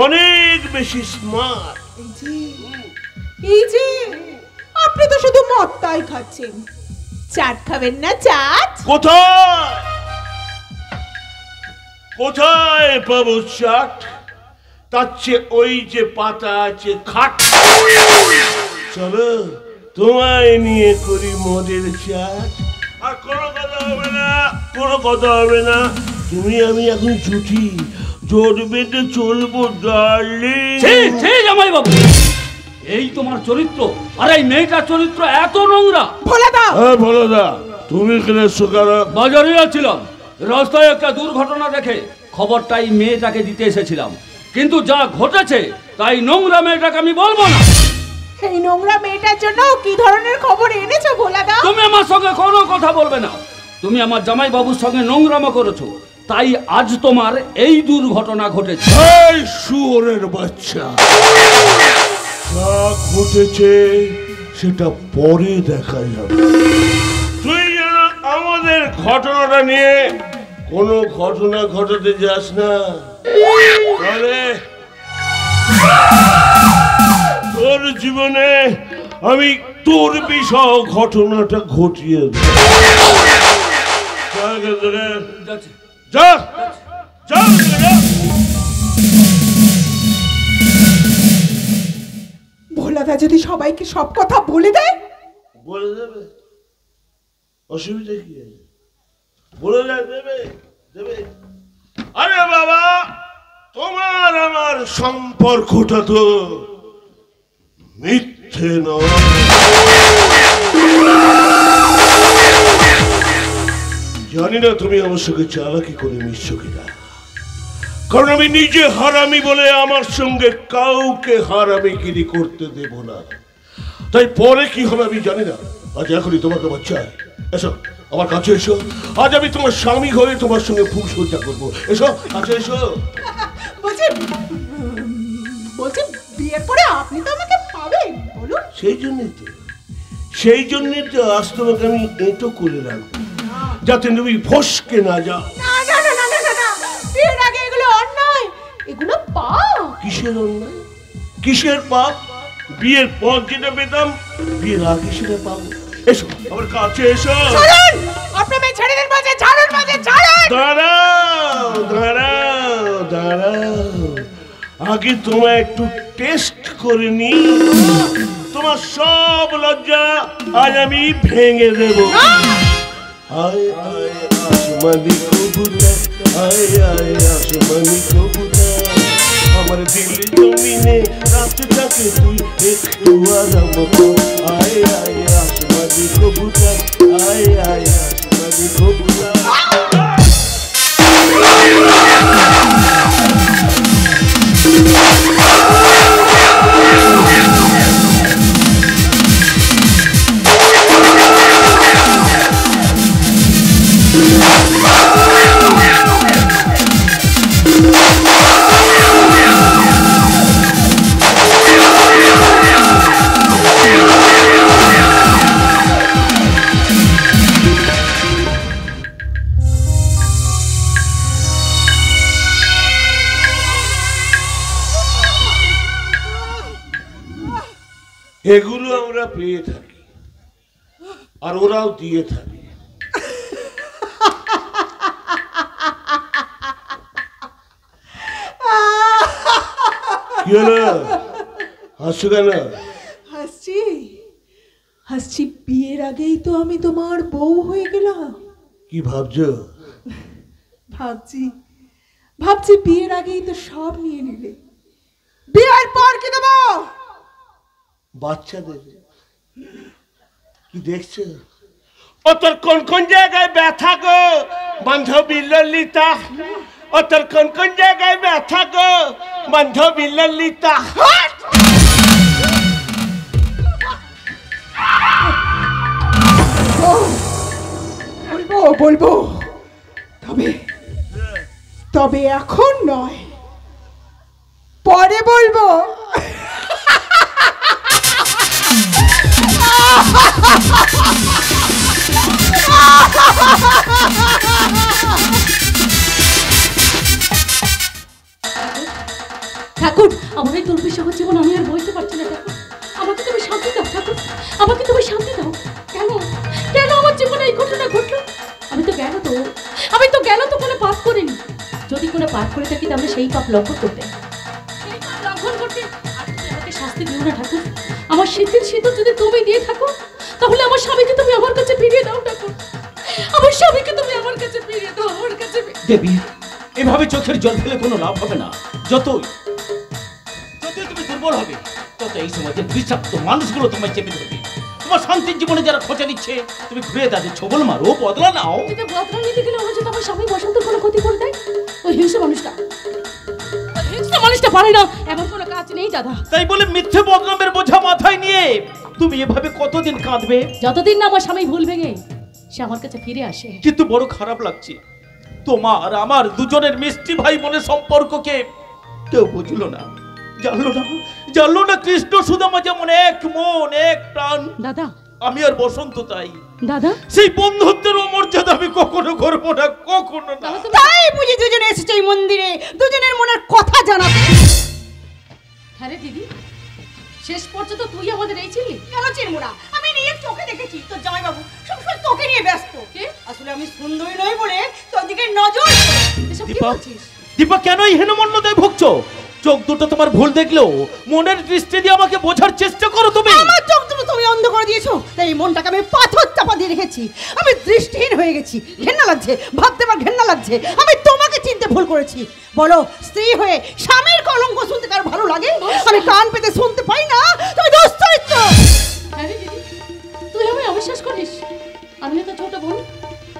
S4: অনেক বেশি স্মার্ট।
S8: এই যে আপনি তো শুধু মদটাই খাচ্ছেন, চাট খাবেন না? চাট
S4: কোথায় পাবো চাট? তার চেয়ে ওই যে পাতা আছে খাট, চলো তোমায় নিয়ে করি মদের চাট। আর কোনো কথা হবে না, তুমি আমি এখন ছুটি, জোর বেঁধে চলবো ডার্লিং।
S1: জামাই বাবু, এই তোমার চরিত্র, আর এই মেয়েটার চরিত্র এত নোংরা।
S4: ভোলাদা, তুমি এখানে
S1: বাজারে যাচ্ছিলাম, রাস্তায় একটা দুর্ঘটনা দেখে খবরটাই মেয়েটাকে দিতে এসেছিলাম, কিন্তু যা ঘটেছে তাই নোংরা মেয়েটাকে আমি বলবো না।
S8: এই নোংরা মেয়েটার জন্য কি ধরনের খবর এনেছো ভোলাদা?
S1: তুমি আমার সঙ্গে কোনো কথা বলবে না। তুমি আমার জামাই বাবুর সঙ্গে নোংরামো করেছো, তাই আজ তোমার এই দুর্ঘটনা ঘটেছে।
S4: এই শুয়োরের বাচ্চা, যা ঘটেছে সেটা পরে দেখা যাবে। তুই যেন আমাদের ঘটনাটা নিয়ে কোনো ঘটনা ঘটাতে যাস না, তাহলে তোর জীবনে আমি তোর বিষয় ঘটনাটা ঘটিয়ে দেব।
S8: ভোলাদা যদি সবাইকে সব কথা বলে দেয়
S4: বলে দেবে, অসুবিধা কি আছে? বলে দেবে দেবে। আরে বাবা, তোমার আমার সম্পর্কটা তো মিথ্যে নয়। জানি না তুমি আমার সঙ্গে চালাকি করে মিশছো কিনা, কারণ আমি নিজে হারামি বলে আমার সঙ্গে কাউকে হারামিগিরি করতে দেব না। তাই পরে কি হবে আমি জানি না, আজ এখনই তোমাকে আমার চাই। এসো আমার কাছে এসো, আজ আমি তোমার স্বামী হয়ে তোমার সঙ্গে ফুল সজ্জা করবো। এসো কাছে এসো।
S8: বলছি বলছি বিয়ের পরে আপনি তো আমাকে পাবেন, বলুন।
S4: সেই জন্যই তো আজ তোমাকে আমি এঁটো করে রাখবো, যাতে তুমি ফসকে না যাও।
S8: না না না না না না, বিয়ের আগে এগুলো অন্যায়, এগুলো পাপ।
S4: কিসের অন্যায়, কিসের পাপ? বিয়ের পর যেটা পেতাম, বিয়ের আগে সেটা পাবো। এসো আমার কাছে এসো।
S8: ছাড়ুন, আপনি আমায় ছেড়ে দিন, বলছে ছাড়ুন, বলছে ছাড়ুন।
S4: দাঁড়াও দাঁড়াও দাঁড়াও, আগে তোমায় একটু টেস্ট করে নি। তোমার সব লজ্জা আজ আমি ভেঙে দেব। আয় আয় আসমানি কবুতর, আয় আয় আসমানি কবুতর, আমার দিল জমিনে রাতটাকে তুই একটু আরাম কর। আয় আয় আসমানি কবুতর, আয় আয় আসমানি কবুতর। এগুলো আমরা পেয়ে থাকি আর ওরাও দিয়ে থাকে। কি হলো, হাসছো কেন?
S8: হাসছি হাসছি, বিয়ের আগেই তো আমি তোমার বউ হয়ে গেলাম।
S4: কি ভাবছো?
S8: ভাবছি ভাবছি বিয়ের আগেই তো সব নিয়ে নিলে, বিয়ের পর কি দেবো?
S4: বাচ্চা দেবে। কি দেখছো? ও তোর কোন কোন জায়গায় ব্যথা গো বান্ধবী ললিতা? ও তোর কোন কোন জায়গায় ব্যথা গো বান্ধবী ললিতা?
S8: বলবো বলবো, তবে তবে এখন নয়, পরে বলবো।
S7: ঠাকুর, আমার এই দুর্বিষহ জীবন আমি আর বইতে পারছি না ঠাকুর। আমাকে তুমি শান্তি দাও ঠাকুর, আমাকে তুমি শান্তি দাও। কেন কেন আমার জীবনে এই ঘটনা ঘটলো? আমি তো জ্ঞান তো কোনো পাপ করিনি। যদি কোনো পাপ করে থাকি তাহলে সেই পাপ লঙ্ঘন করতে, সেই পাপ লঙ্ঘন করতে আর তুমি আমাকে শাস্তি দিও না ঠাকুর। আমার শীতের শীতল যদি তুমি দিয়ে থাকো, তাহলে আমার স্বামীকে তুমি আমার কাছে ফিরিয়ে দাও ঠাকুর। আমার স্বামীকে তুমি আমার কাছে ফিরিয়ে দাও, আমার কাছে।
S1: দেবী, এভাবে চোখের জল ফেলে কোনো লাভ হবে না। যতই তুমি দুর্বল হবে, তত এই সমাজের বিষাক্ত মানুষগুলো তোমায় চেপে ধরবে। তোমার শান্তির জীবনে যারা খোঁচা দিচ্ছে, তুমি ঘুরে তাদের ছবল মারো, বদলা নাও।
S7: কিন্তু বদলা নিতে গেলে আমার যদি আমার স্বামী বসন্তের কোনো ক্ষতি করে দেয়, ওই হিংসা মানুষটা পারে না, এমন কোনো কাজ নেই দাদা।
S1: তাই বলে মিথ্যে বদনামের বোঝা মাথায় নিয়ে তুমি এভাবে কতদিন কাঁদবে?
S7: যতদিন না আমার স্বামী ভুল ভেঙে সে আমার কাছে ফিরে আসে।
S1: কিন্তু বড় খারাপ লাগছে, তোমার আমার দুজনের মিষ্টি ভাই বোনের সম্পর্ককে কেউ বুঝলো না, জানলো না কৃষ্ণ সুদামা যেমন এক মন এক প্রাণ।
S7: দাদা,
S1: আমি আর বসন্ত তাই।
S7: দাদা,
S1: সেই বন্ধুত্বের মর্যাদা আমি কখনো করবো না, কখনো না।
S8: তাই বুঝি দুজনে এসেছে এই মন্দিরে দুজনের মনের কথা জানাতে।
S7: হ্যাঁ রে দিদি, শেষ পর্যন্ত তুই আমাদের এই ছিলি?
S8: কেন চিনবো না? আমি নিজের চোখে দেখেছি তোর জামাইবাবু সবসময় তোকে নিয়ে ব্যস্ত। আসলে আমি সুন্দরী নই বলে তোর দিকে নজর।
S7: এসব কি
S1: দীপা,
S7: বলছিস?
S1: দীপা কেন এই হীনমন্যতায় ভুগছো? চোখ দুটো তোমার ভুল দেখলেও মনের দৃষ্টি দিয়ে আমাকে বোঝার চেষ্টা করো। তুমি
S8: আমার চোখ তুমি শুধু তুমি অন্ধ করে দিয়েছো, তাই এই মনটাকে আমি পাথর চাপা দিয়ে রেখেছি। আমি দৃষ্টিহীন হয়ে গেছি, ঘেন্না লাগছে, ভাবতে আমার ঘেন্না লাগছে। আমি তোমাকে চিনতে ভুল করেছি। বলো, স্ত্রী হয়ে স্বামীর কলঙ্ক শুনতে কার ভালো লাগে? আমি কান পেতে শুনতে পাই না তুমি দুশ্চরিত্র।
S7: আরে দিদি, তুই আমি অবিশ্বাস করিস? আমি না তো ছোট বোন,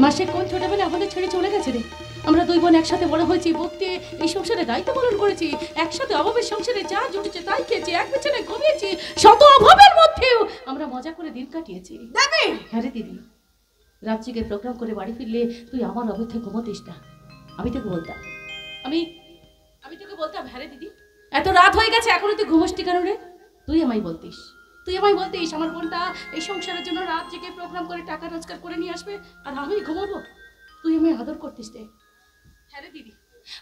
S7: মাসে কোন ছোটবেলা আমাদের ছেড়ে চলে গেছে রে। আমরা দুই বোন একসাথে বড় হয়েছি, ভক্তি এই সংসারে দায়িত্ব পালন করেছি, একসাথে অভাবের সংসারে যা জুটেছে তাই খেয়েছি, এক বিছানায় ঘুমিয়েছি, শত অভাবের মধ্যেও আমরা মজা করে দিন কাটিয়েছি। হ্যাঁ রে দিদি, রাত জেগে প্রোগ্রাম করে বাড়ি ফিরলে তুই আমার অপেক্ষায় ঘুমোতিস না। আমি তোকে বলতাম, আমি তোকে বলতাম, হ্যাঁ রে দিদি, এত রাত হয়ে গেছে এখনো তুই ঘুমোসটি কেন রে? তুই আমায় বলতিস আমার বোনটা এই সংসারের জন্য রাত জেগে প্রোগ্রাম করে টাকা রোজগার করে নিয়ে আসবে আর আমি ঘুমাবো। তুই আমায় আদর করতিস রে। হ্যাঁ রে দিদি,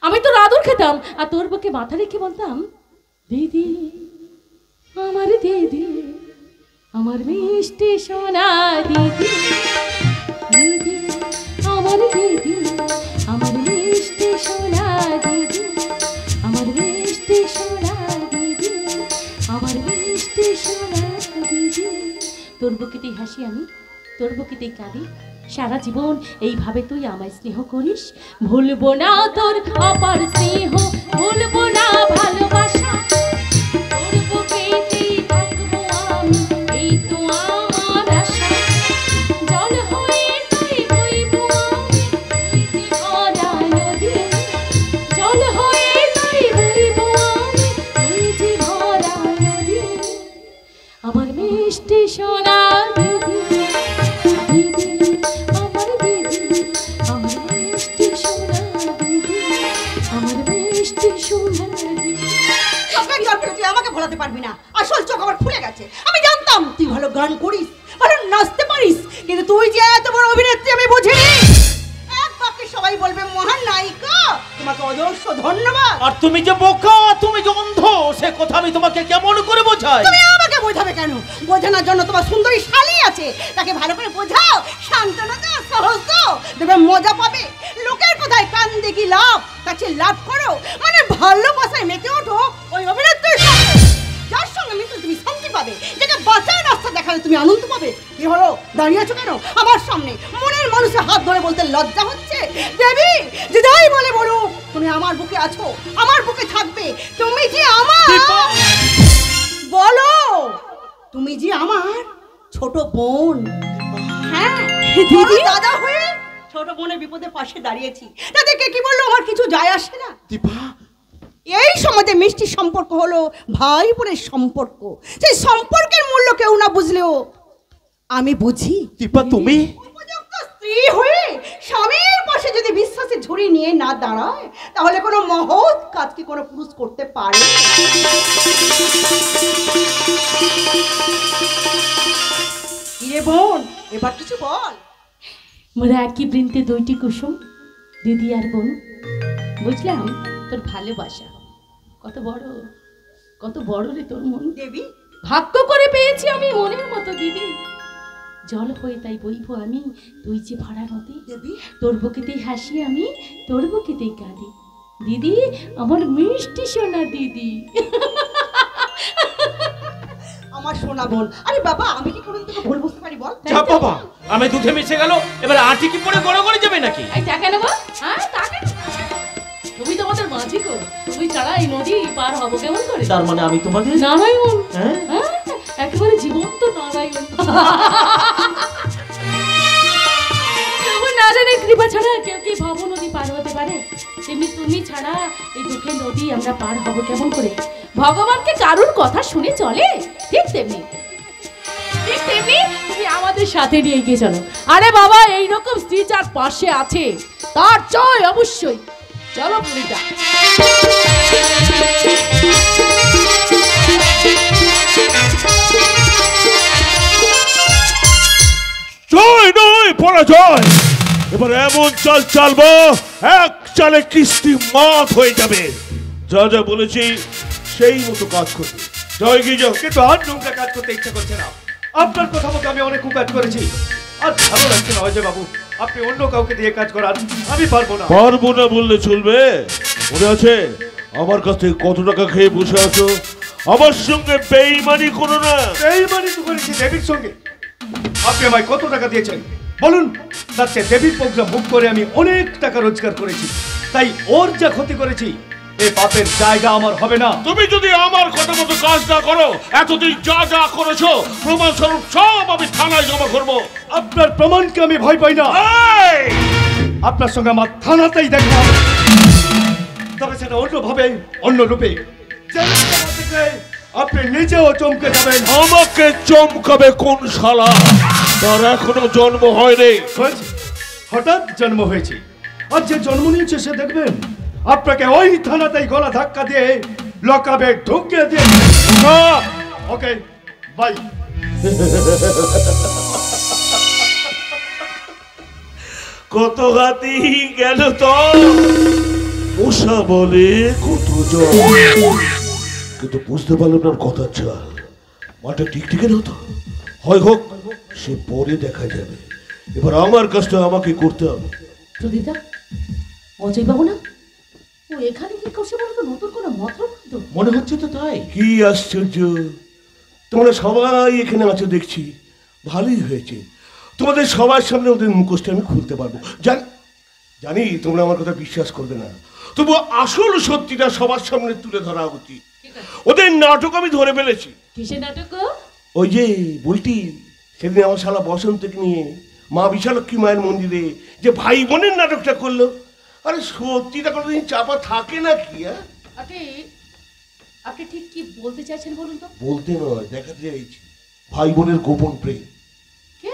S7: আমি তোর আদর খেতাম আর তোর বুকে মাথা রেখে বলতাম, দিদি আমার দিদি, আমার মিষ্টি সোনা দিদি, দিদি আমার দিদি, আমার মিষ্টি সোনা দিদি, আমার মিষ্টি সোনা দিদি, আমার মিষ্টি সোনা দিদি। তোর বুকেতেই হাসি আমি, তোর বুকেতেই কাঁদি, সারা জীবন এইভাবে তুই আমায় স্নেহ করিস। ভুলবো না তোর অপার স্নেহ, ভুলবো না ভালোবাসা, তোর বুকেতেই থাকবো আমি, এই তো আমার আশা। জল হয়ে তাই বইবো আমি, তুই যে ভরা নদী, জল হয়ে তাই বইবো আমি, তুই যে ভরা নদী। আমার মিষ্টি সোনা দিদি, দিদি আমার দিদি, আমার মিষ্টি সোনা দিদি, আমার মিষ্টি সোনা দিদি।
S8: তুই আমাকে ভোলাতে পারবি না, আসল চোখ আমার খুলে গেছে। আমি জানতাম তুই ভালো গান করিস, ভালো নাচতে পারিস, কিন্তু তুই যে এত বড় অভিনেত্রী আমি বুঝিনি। এক বাক্যে সবাই বলবে মহান নায়িকা। তোমাকে অজস্র ধন্যবাদ।
S1: আর তুমি যে বোকা, তুমি যে অন্ধ, সে কথা আমি তোমাকে কেমন করে বোঝাই?
S8: তুমি আমাকে বোঝাবে কেন? বোঝানোর জন্য তোমার সুন্দরী শালী আছে, তাকে ভালো করে বোঝাও, সান্ত্বনা দাও, সহজ দাও, দেখবে মজা পাবে। লোকের কথায় কান দেখি লাভ, কাছে লাভ করো, মানে ভালোবাসায় মেতে ওঠো ওই অভিনেত্রীর সাথে, যার সঙ্গে মিশে তুমি শান্তি পাবে, যাকে বাঁচার রাস্তা দেখালে তুমি আনন্দ পাবে। কি হলো, দাঁড়িয়ে আছো কেন আমার সামনে? মনের মানুষের হাত ধরে বলতে লজ্জা হচ্ছে? দেবী, যে যাই বলে বলো, তুমি আমার বুকে আছো, আমার বুকে থাকবে। তুমি যে আমার, বলো, তুমি যে আমার ছোট বোন। হ্যাঁ দিদি, দাদা হয়ে ছোট বোনের বিপদে পাশে দাঁড়িয়েছি, তাদেরকে কি বললো আমার কিছু যায় আসে না। এই সমাজে মিষ্টি সম্পর্ক হলো ভাই বোনের সম্পর্ক, সেই সম্পর্কের মূল্য কেউ না বুঝলেও আমি বুঝি।
S1: দীপা, তুমি
S8: উপযুক্ত স্ত্রী হয়ে স্বামীর পাশে যদি বিশ্বাসের ঝুড়ি নিয়ে না দাঁড়ায়, তাহলে কোনো মহৎ কাজ কি কোনো পুরুষ করতে পারে? কিরে বোন, এবার কিছু বল।
S7: মোরা একই বৃন্তে দুইটি কুসুম, দিদি আর বোন। বুঝলাম তোর ভালোবাসা কত বড় রে তোর মন।
S8: দেবী,
S7: ভাগ্য করে পেয়েছি আমি মনের মতো দিদি। জল হয়ে তাই বইবো আমি, তুই যে ভরা নদী।
S8: দেবী,
S7: তোর বুকেতেই হাসি আমি, তোর বুকেতেই কাঁদি। দিদি আমার মিষ্টি সোনা দিদি।
S8: আমার সোনা বোন। আরে বাবা, আমি কি কোনোদিন তোকে ভুল বুঝতে পারি বল?
S1: যা বাবা, আমি দুধে মিশে গেল, এবার আটি কি পরে গড়গড়ে যাবে নাকি?
S7: এই তা কেন গো? হ্যাঁ তা কেন? তুমি তো আমাদের মাঝি গো, তুমি ছাড়া এই নদী পার হবো কেমন করে?
S1: তার মানে আমি তোমাদের
S7: নারায়ণ।
S1: হ্যাঁ,
S7: একেবারে জীবন্ত নারায়ণ। না জানে কৃপা ছাড়া কেউ কি ভব নদী পার হতে পারে? তেমনি তুমি ছাড়া এই দুঃখের নদী আমরা পার হব কেমন করে? ভগবানকে কারুর কথা শুনে চলে? ঠিক তেমনি তুমি আমাদের সাথে নিয়ে এগিয়ে চলো। আরে বাবা, এইরকম স্ত্রী যার পাশে আছে তার জয় অবশ্যই। চলো পুরীটা।
S4: জয় নয় পরাজয়। এবার এমন চাল চালবো, এক চালে কিস্তি মাত হয়ে যাবে। যা যা বলেছি সেই মতো কাজ করবে। জয় গিয়ে যাও।
S5: কিন্তু আর নোংরা কাজ করতে ইচ্ছা করছে না। আপনার কথা মতো আমি অনেক কাজ করেছি, আর ভালো লাগছে না অজয় বাবু। আপনি অন্য কাউকে দিয়ে কাজ করান, আমি পারবো না।
S4: পারবো না বললে চলবে? মনে আছে আমার কাছ থেকে কত টাকা খেয়ে বসে আছো? আমার সঙ্গে বেইমানি করো না।
S5: বেইমানি তো করেছি দেবীর সঙ্গে। আপনি আমায় কত টাকা দিয়েছেন বলুন? তার চেয়ে দেবীর প্রোগ্রাম বুক করে আমি অনেক টাকা রোজগার করেছি, তাই ওর যা ক্ষতি করেছি এই পাপের জায়গা আমার হবে না।
S4: তুমি যদি আমার কথা মতো কাজ না করো, এতদিন যা যা করেছো প্রমাণ স্বরূপ সব আমি থানায় জমা করবো।
S5: আপনার প্রমাণকে আমি ভয় পাই না। আপনার সঙ্গে আমার থানাতেই দেখা হবে, তবে সেটা অন্যভাবে, অন্য রূপে। আপনি নিজেও চমকে যাবেন।
S4: আমাকে চমকাবে কোন শালা? তার এখনো জন্ম হয়নি।
S5: হঠাৎ জন্ম হয়েছে, আর যে জন্ম নিয়েছে সে দেখবেন আপনাকে ওই থানাতেই গলা ধাক্কা দিয়ে লকআপে ঢুকিয়ে দিয়ে। Okay bye.
S4: কত হাতি গেল তো মশা বলে কত জল, কিন্তু বুঝতে পারলাম না কথা চাল। মাঠে টিকটিকে না তো, হয় হোক সে পরে দেখা যাবে। এবার আমার কাজটা আমাকে করতে হবে।
S7: প্রদীপদা, অজয় বাবু না ও এখানে কি করছে বলো তো? নতুন কোনো মতলব তো
S1: মনে হচ্ছে তো তাই।
S4: কি আশ্চর্য, তোমরা সবাই এখানে আছো দেখছি, ভালোই হয়েছে। তোমাদের সবার সামনে ওদের মুখোশটা আমি খুলতে পারবো। জানি তোমরা আমার কথা বিশ্বাস করবে না, তবু আসল সত্যিটা সবার সামনে তুলে ধরা উচিত। ওদের নাটক আমি ধরে ফেলেছি।
S7: কিসের নাটক?
S4: ওই যে বলটি সেদিন আমার শালা বসন্তকে নিয়ে মা বিশালক্ষী মায়ের মন্দিরে যে ভাই বোনের নাটকটা করলো। আরে সত্যিটা কোনোদিন চাপা থাকে না কি?
S7: আপনি ঠিক কি বলতে চাইছেন বলুন তো?
S4: বলতে নয়, দেখাতে চাইছি ভাই বোনের গোপন প্রেম।
S7: কে?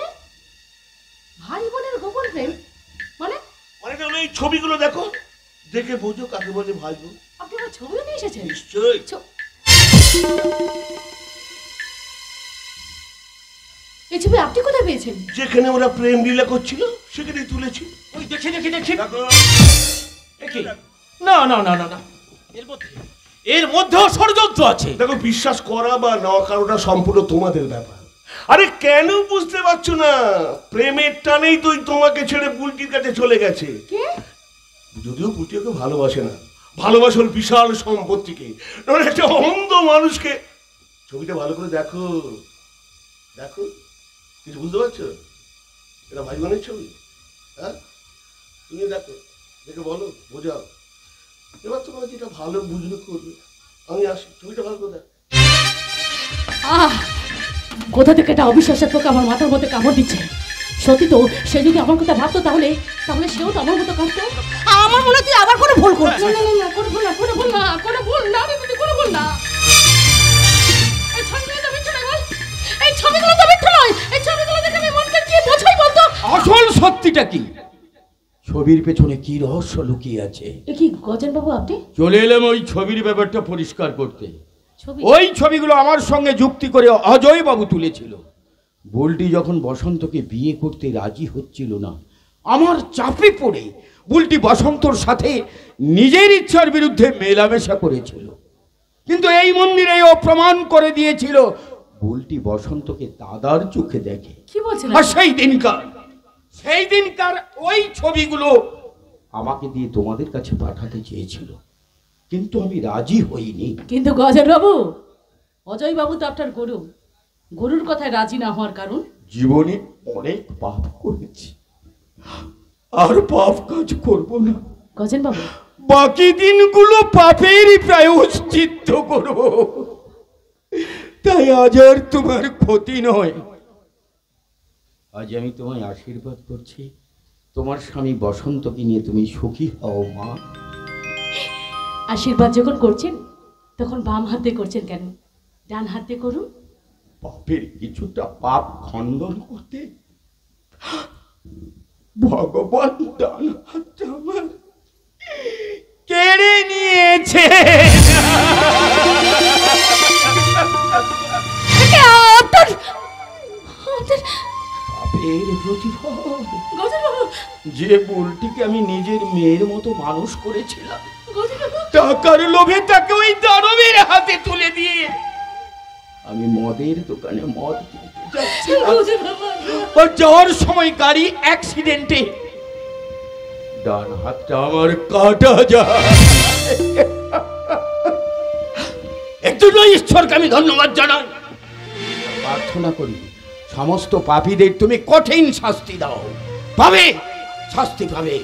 S7: ভাই বোনের গোপন প্রেম মানে?
S4: মানে এই ছবিগুলো দেখো, দেখে বোঝো কাকে বলে ভাই বোন।
S7: আপনি আমার ছবিও নিয়ে এসেছেন?
S4: নিশ্চয়ই।
S7: এই ছবি আপনি কোথায় পেয়েছেন?
S4: যেখানে ওরা প্রেম লীলা করছিল সেখানেই তুলেছি।
S1: ওই দেখি দেখি দেখি। না না না না না, এর মধ্যেও ষড়যন্ত্র আছে।
S4: দেখো, বিশ্বাস করা বা না করাটা সম্পূর্ণ তোমাদের ব্যাপার। আরে কেন বুঝতে পারছো না? প্রেমের টানেই তো তোমাকে ছেড়ে বুলটির কাছে চলে গেছে। যদিও বুলটি ওকে ভালোবাসে না, ভালোবাসল বিশাল সম্পত্তিকে, একটা অন্ধ মানুষকে। ছবিটা ভালো করে দেখো, দেখো কিছু বুঝতে পারছো? এটা ভাই বোনের ছবি। হ্যাঁ, তুমি দেখো, দেখে বলো, বোঝাও। এবার তোমার যেটা ভালো বুঝলে করবে। আমি আসি, ছবিটা ভালো করে দেখ।
S7: কোথা থেকে একটা অবিশ্বাসের পোকা আমার মাথার মধ্যে কামড় দিচ্ছে। সত্যি তো, সে যদি আমার কথা ভাবতো তাহলে সেও তো আমার মতো কাঁদতো।
S8: আমার মনে হয় তুই আবার কোনো ভুল করছিস।
S7: না না না, কোনো ভুল না, কোনো ভুল না, কোনো ভুল না, কোনো ভুল না। এই ছবিগুলো তো মিথ্যে নয় বল। এই ছবিগুলো তো মিথ্যে নয়। এই ছবিগুলো দেখে আমি মনকে কি বোঝাই বলতো?
S9: আসল সত্যিটা কি? ছবির পেছনে কি রহস্য লুকিয়ে আছে?
S7: এ কি গজেন বাবু আপনি?
S9: চলে এলাম ওই ছবির ব্যাপারটা পরিষ্কার করতে।
S7: ছবি?
S9: ওই ছবিগুলো আমার সঙ্গে যুক্তি করে অজয় বাবু তুলেছিল। বুলটি যখন বসন্তকে বিয়ে করতে রাজি হচ্ছিল না, আমার চাপে পড়ে বুলটি বসন্তর সাথে নিজের ইচ্ছার বিরুদ্ধে মেলামেশা করেছিল। কিন্তু এই মন্দিরে ও প্রমাণ করে দিয়েছিল বুলটি বসন্তকে দাদার চোখে দেখে।
S7: কি বলছেন?
S9: আর সেই দিনকার ওই ছবিগুলো আমাকে দিয়ে তোমাদের কাছে পাঠাতে চেয়েছিল, কিন্তু আমি রাজি হইনি।
S7: কিন্তু গজেন বাবু, অজয় বাবু তো আপনার গরুর কথায় রাজি না হওয়ার কারণ?
S9: জীবনে অনেক পাপ করেছি, আর পাপ কাজ করব না।
S7: গজেন বাবু,
S9: বাকি দিনগুলো পাপেরই প্রায়শ্চিত্ত করব। তাই আজ আর তোমার ক্ষতি নয়। আজ আমি তোমায় আশীর্বাদ করছি, তোমার স্বামী বসন্তকে নিয়ে তুমি সুখী হও মা।
S7: আশীর্বাদ যখন করছেন তখন বাম হাতে করছেন কেন? ডান হাতে করুন।
S9: পাপের কিছুটা পাপ খণ্ডন করতে ভগবান ডান হাতটা আমার কেড়ে নিয়েছে। পাপের প্রতিফল। যে বুলটিকে আমি নিজের মেয়ের মতো মানুষ করেছিলাম, টাকার লোভে তাকে ওই দানবের হাতে তুলে দিয়ে আমি মদের দোকানে মদ কিনতে যাচ্ছিলাম। আর যাওয়ার সময় গাড়ি অ্যাক্সিডেন্টে ডান হাতটা আমার কাটা যায়। একটু নয় ঈশ্বরকে আমি ধন্যবাদ জানাই, প্রার্থনা করি সমস্ত পাপীদের তুমি কঠিন শাস্তি দাও। পাবে, শাস্তি পাবে।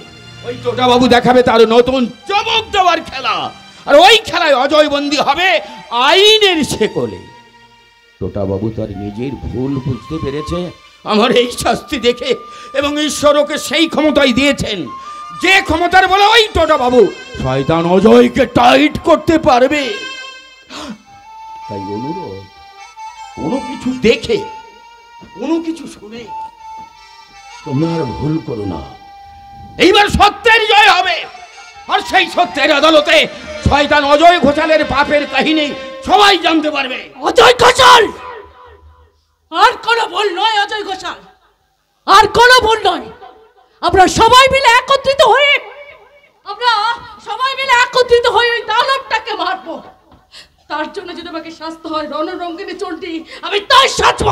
S9: ওই টোটা বাবু দেখাবে তার নতুন চমক দেওয়ার খেলা, আর ওই খেলায় অজয় বন্দী হবে আইনের শেকলে। টোটা বাবু তার নিজের ভুল বুঝতে পেরেছে আমার এই শাস্তি দেখে, এবং ঈশ্বর ওকে সেই ক্ষমতাই দিয়েছেন যে ক্ষমতার বলে ওই টোটা বাবু শয়তান অজয়কে টাইট করতে পারবে। তাই অনুরোধ, কোনো কিছু দেখে, কোনো কিছু শুনে তোমরা আর ভুল করো না। এইবার সত্যের জয় হবে, আর সেই সত্যের আদালতে শয়তান অজয় ঘোষালের পাপের কাহিনী সবাই জানতে পারবে।
S7: অজয় ঘোষাল, আর কোনো ভুল নয় অজয় ঘোষাল, আর কোনো ভুল নয়। আমরা সবাই মিলে একত্রিত হয়ে ওই দানবটাকে মারবো। তার জন্য যদি আমাকে শাস্তি হয় রণরঙ্গিনী চণ্ডী, আমি তাই সাজব।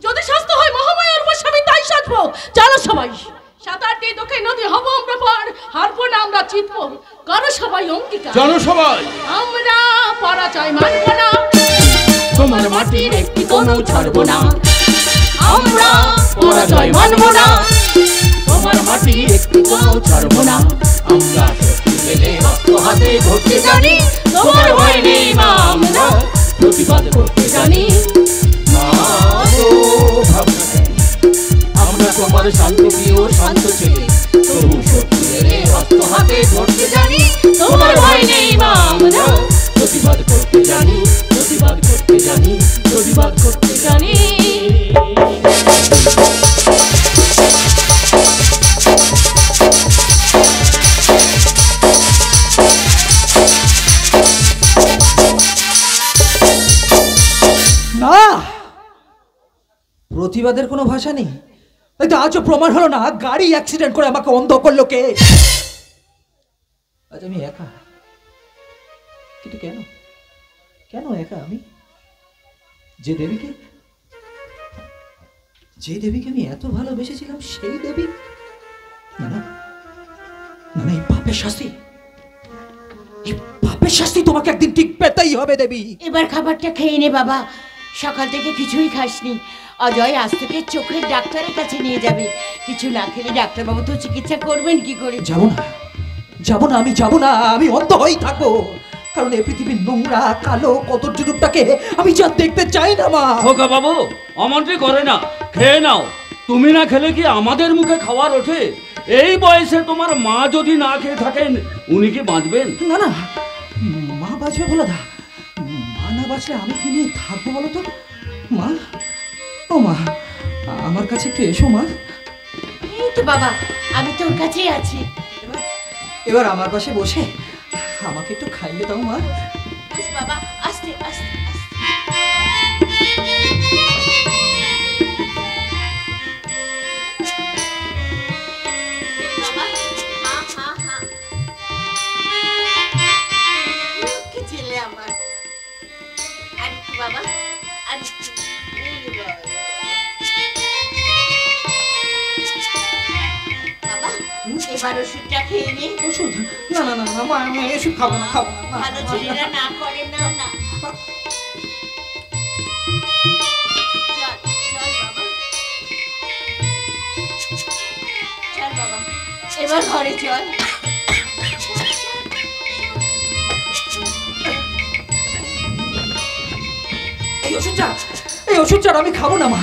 S7: যদি শাস্তি হয় মহামায়ার বশে, আমি তাই সাজব। চলো সবাই, 7-8 দিন দক্ষিণ নদী হব আমরা পার, হারবো না আমরা জিতবো। করো সবাই অঙ্গীকার।
S9: জনসভায়
S7: আমরা পরাজয় মানব না,
S9: তোমার মাটির একটি কোনো ছাড়বো না।
S7: আমরা পরাজয় মানব না,
S9: তোমার মাটির একটি কোনো ছাড়বো না। আমরা শক্তি পেলে রক্ত হাতে ধরতে জানি,
S7: তোমার ভয় নেই মা, আমরা
S9: প্রতিবাদ করতে জানি। মা গো ভাবনা নেই, আমরা তোমার শান্ত প্রিয় শান্ত ছেলে, তবু শক্তি পেলে রক্ত হাতে ধরতে জানি।
S7: তোমার ভয় নেই মা, আমরা
S9: প্রতিবাদ করতে জানি, প্রতিবাদ করতে জানি, প্রতিবাদ করতে জানি।
S6: না, প্রতিবাদের কোনো ভাষা নেই। এই তো আজও প্রমাণ হলো না, গাড়ি অ্যাক্সিডেন্ট করে আমাকে অন্ধ করলো কে? আজ আমি একা, কিন্তু কেন কেন একা আমি? যে দেবীকে আমি এত ভালোবেসেছিলাম, সেই দেবী না না না, এই পাপের শাস্তি, এই পাপের শাস্তি তোমাকে একদিন ঠিক পেতেই হবে দেবী।
S2: এবার খাবারটা খেয়ে নে বাবা, সকাল থেকে কিছুই খাসনি। অজয় আজ থেকে চোখের ডাক্তারের কাছে নিয়ে যাবে। কিছু না খেলে ডাক্তারবাবু তো চিকিৎসা করবেন কি করে?
S6: যাবো না, আমি যাবো না, আমি অন্ধ হয়েই থাকবো। কারণ এই পৃথিবীর নোংরা কালো কদর্য রূপটাকে আমি যা দেখতে চাই না মা।
S1: খোকা বাবু, অমন্ত্রী করে না, খেয়ে নাও। তুমি না খেলে কি আমাদের মুখে খাবার ওঠে? এই বয়সে তোমার মা যদি না খেয়ে থাকেন, উনি কি বাঁচবেন?
S6: না না, মা বাঁচবে বলো দা, মা না বাঁচলে আমি কি নিয়ে থাকবো বলো তো? মা, ও মা, আমার কাছে একটু এসো মা।
S2: এই তো বাবা, আমি তোর কাছেই আছি।
S6: এবার আমার পাশে বসে আমাকে একটু খাইয়ে দাও মা।
S2: বাবা, আস্তে আস্তে ছেলে আমার। আরেকটু বাবা, আরেকটু। বাবা, এবার ওষুধটা খেয়ে নে।
S6: ওষুধ? না না না না মা, আমি এসব খাবো না, খাবো না।
S2: ভালো ছেলেরা না করে না। না চল বাবা, এবার ঘরে চল।
S6: এই ওষুধটা আমি খাবো না মা।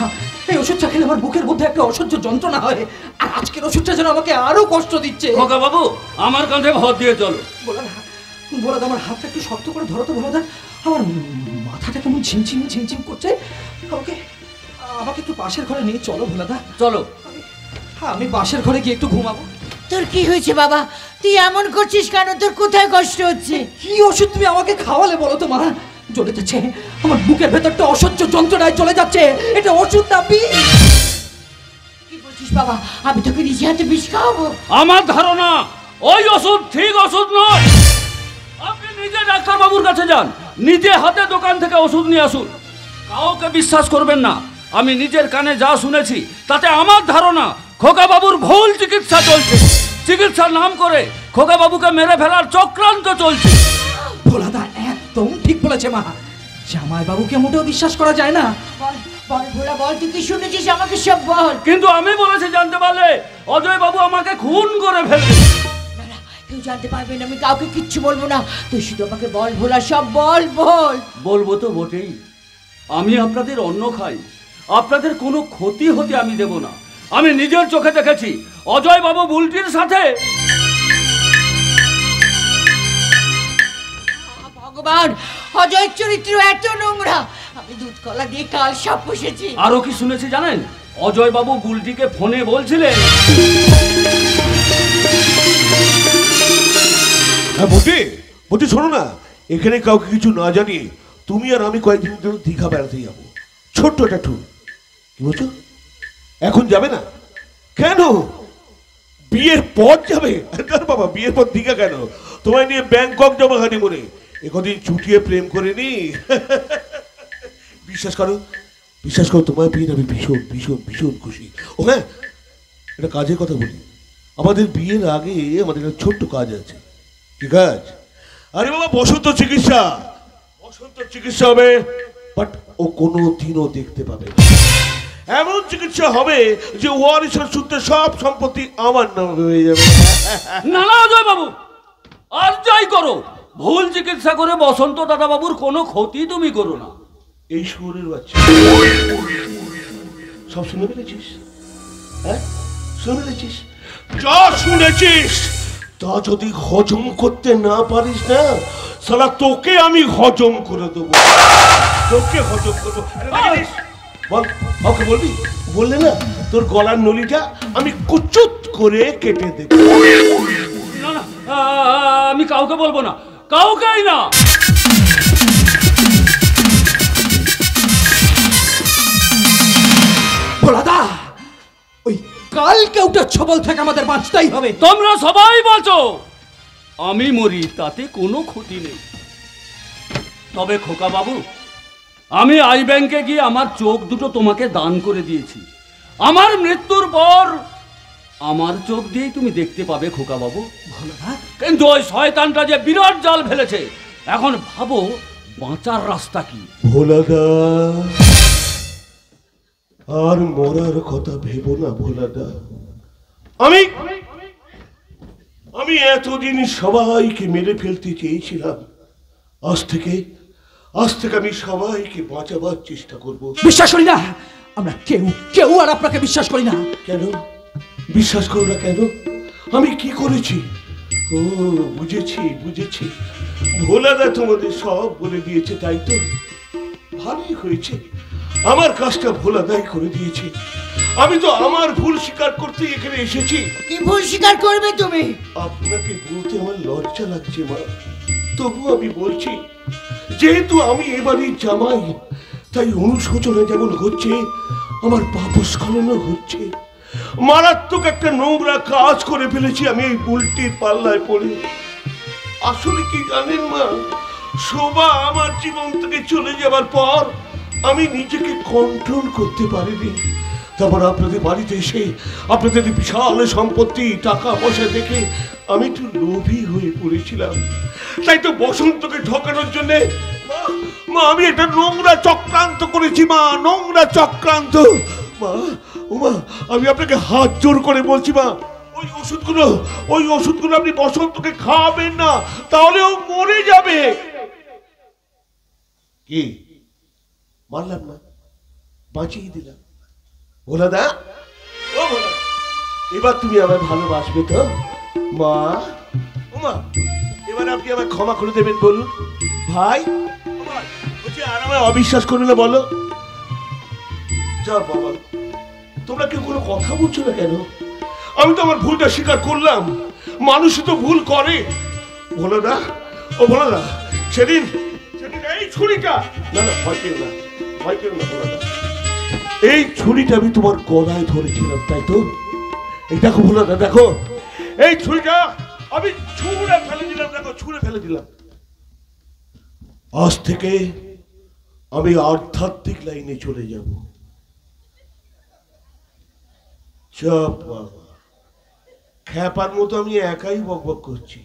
S6: এই ওষুধটা খেলে আমার বুকের মধ্যে একটা অসহ্য যন্ত্রণা হয়, আর আজকের ওষুধটা যেন আমাকে আরো কষ্ট দিচ্ছে।
S1: খোকা বাবু, আমার কাঁধে ভর দিয়ে চলো।
S6: বলো আমার হাতটা একটু শক্ত করে ধরো তো বলো দা। আমার মাথাটা কেমন ঝিমঝিম করছে। আমাকে একটু পাশের ঘরে নিয়ে চলো ভোলা দা।
S1: চলো।
S6: আমি পাশের ঘরে গিয়ে একটু ঘুমাবো।
S2: তোর কি হয়েছে বাবা? তুই এমন করছিস কেন? তোর কোথায় কষ্ট হচ্ছে?
S6: কি ওষুধ তুমি আমাকে খাওয়ালে বলো তো মা? জ্বলে যাচ্ছে আমার বুকের ভেতরটা, অসহ্য যন্ত্রণায় চলে যাচ্ছে। এটা ওষুধ না বিষ।
S2: কি বলছিস বাবা? আমি তোকে নিজে হাতে বিষ খাওয়াবো?
S1: আমার ধারণা
S5: ওই ওষুধ ঠিক ওষুধ নয়। আপনি নিজে ডাক্তারবাবুর কাছে যান, নিজে হাতে দোকান থেকে ওষুধ নিয়ে আসুন। কাউকে বিশ্বাস করবেন না। আমি নিজের কানে যা শুনেছি তাতে আমার ধারণা খোকাবাবুর ভুল চিকিৎসা চলছে। চিকিৎসার নাম করে খোকাবাবুকে মেরে ফেলার চক্রান্ত চলছে।
S6: ভোলাদা একদম ঠিক বলেছে মা। জামাইবাবুকে মোটেও বিশ্বাস করা যায় না।
S2: বল বল ভোলা বল, তুই কি শুনেছিস আমাকে সব বল।
S5: কিন্তু আমি বলেছি জানতে পারলে অজয় বাবু আমাকে খুন করে ফেলবে।
S2: না না, কেউ জানতে পারবে না, আমি কাউকে কিচ্ছু বলবো না। তুই শুধু আমাকে বল ভোলা, সব বল বল।
S5: বলবো তো বটেই। আমি আপনাদের অন্ন খাই, আপনাদের কোনো ক্ষতি হতে আমি দেব না। আমি নিজের চোখে দেখেছি অজয় বাবু বুলটির সাথে।
S2: ভগবান, অজয় চরিত্র এত নোংরা, আমি দুধ কলা দিয়ে কাল সাপ পুষেছি।
S5: আরো কি শুনেছি জানেন? অজয় বাবু বুলটিকে ফোনে বলছিলেন,
S4: হ্যাঁ বটে বটে, শোনো না, এখানে কাউকে কিছু না জানিয়ে তুমি আর আমি কয়েকদিনের জন্য দীঘা বেড়াতে যাবো। ছোট্ট একটা ট্যুর। কি বলছো? এখন যাবে না কেন? বিয়ের পর যাবে? বাবা, বিয়ের পর দীঘা কেন? তোমায় নিয়ে ব্যাংকক যাবো হানিমুনে। একদিন চুটিয়ে প্রেম করে নি। বিশ্বাস করো, বিশ্বাস করো, তোমায় পেয়ে আমি ভীষণ ভীষণ ভীষণ খুশি। ও হ্যাঁ, একটা কাজের কথা বলি। আমাদের বিয়ের আগে আমাদের একটা ছোট্ট কাজ আছে। কি কাজ? আরে বাবা, বসন্ত চিকিৎসা। বসন্ত চিকিৎসা হবে, বাট ও কোনো দিনও দেখতে পাবে না। এমন চিকিৎসা হবে যে ওয়ারিশের সূত্রে সব সম্পত্তি আমার নামে হয়ে যাবে।
S5: না না অজয় বাবু, আর যাই করো, ভুল চিকিৎসা করে বসন্ত দাদা বাবুর কোনো ক্ষতি তুমি করো না।
S4: এই শুয়োরের বাচ্চা, সব শুনে ফেলেছিস? হ্যাঁ, শুনে ফেলেছিস? যা শুনেছিস তা যদি হজম করতে না পারিস না, সালা তোকে আমি হজম করে দেবো। তোকে হজম করবো। বল, ওকে বলবি? বললে না তোর গলার নলিটা আমি কুচুত করে কেটে দেব।
S5: না না, আমি কাউকে বলবো না, কাউকেই না।
S6: ভোলাদা, ওই কালকে ওটা ছবল থেকে আমাদের বাঁচতেই হবে।
S5: তোমরা সবাই বাঁচো, আমি মরি, তাতে কোনো ক্ষতি নেই। তবে খোকা বাবু, আমি আই ব্যাংকে গিয়ে আমার চোখ দুটো তোমাকে দান করে দিয়েছি। আমার মৃত্যুর পর আমার চোখ দিয়েই তুমি দেখতে পাবে খোকা বাবু। কিন্তু ওই শয়তানটা যে বিরাট জাল ফেলেছে, এখন ভাবো বাঁচার রাস্তা কি।
S4: ভোলাদা, আর মরার কথা ভেবো না ভোলাদা। আমি এতদিন সবাইকে মেরে ফেলতে চেয়েছিলাম। আজ থেকে আমি সবাইকে বাঁচাবার চেষ্টা করব।
S6: বিশ্বাস করি না আমরা, কেউ আর আপনাকে বিশ্বাস করি না।
S4: কেন বিশ্বাস করো না কেন? আমি কি করেছি? ও বুঝেছি। ভোলাদা তোমাদের সব বলে দিয়েছে, তাই তো? ভালোই হয়েছে, আমার কাজটা ভোলাদাই করে দিয়েছে। আমি তো আমার ভুল স্বীকার করতে এখানে এসেছি।
S2: কি ভুল স্বীকার করবে তুমি?
S4: আপনাকে বলতে আমার লজ্জা লাগছে মা, তবু আমি বলছি। যেহেতু আমি এবারই জামাই, তাই অনুশোচনা যেমন হচ্ছে, আমার পাপস্খলনও হচ্ছে। মারাত্মক একটা নোংরা কাজ করে ফেলেছি আমি এই বুলটির পাল্লায় পড়ে। আসলে কি জানেন মা, শোভা আমার জীবন থেকে চলে যাবার পর আমি নিজেকে কন্ট্রোল করতে পারিনি। তারপর আপনাদের বাড়িতে এসে আপনাদের বিশাল সম্পত্তি, টাকা পয়সা দেখে আমি একটু লোভী হয়ে পড়েছিলাম। তাই তো বসন্তকে ঠকানোর জন্য মা আমি একটা নোংরা চক্রান্ত করেছি। মা, নোংরা চক্রান্ত। মা, মা, আমি আপনাকে হাত জোর করে বলছি মা, ওই ওষুধগুলো আপনি বসন্তকে খাওয়াবেন না, তাহলে ও মরে যাবে। কি মারলাম না, বাঁচিয়ে দিলাম। ভোলাদা, ও ভোলা, এবার তুমি আমায় ভালোবাসবে তো মা? ও মা, এবার আপনি আমায় ক্ষমা করে দেবেন বলুন ভাই? বলছি আর আমায় অবিশ্বাস করবে না বলো? যা বাবা, তোমরা কেউ কোনো কথা বলছো না কেন? আমি তো আমার ভুলটা স্বীকার করলাম। মানুষই তো ভুল করে। ভোলাদা, ও ভোলাদা, সেদিন এই ছুরিটা, না ভয় পেও না ভোলাদা, এই ছুরিটা আমি তোমার গলায় ধরেছিলাম, তাই তো? এই দেখো ভোলাদা, দেখো এই ছুরিটা আমি ছুঁড়ে ফেলে দিলাম, দেখো ছুঁড়ে ফেলে দিলাম। আজ থেকে আমি আধ্যাত্মিক লাইনে চলে যাব। চাপ বাবা, খ্যাপার মতো আমি একাই বকবক করছি,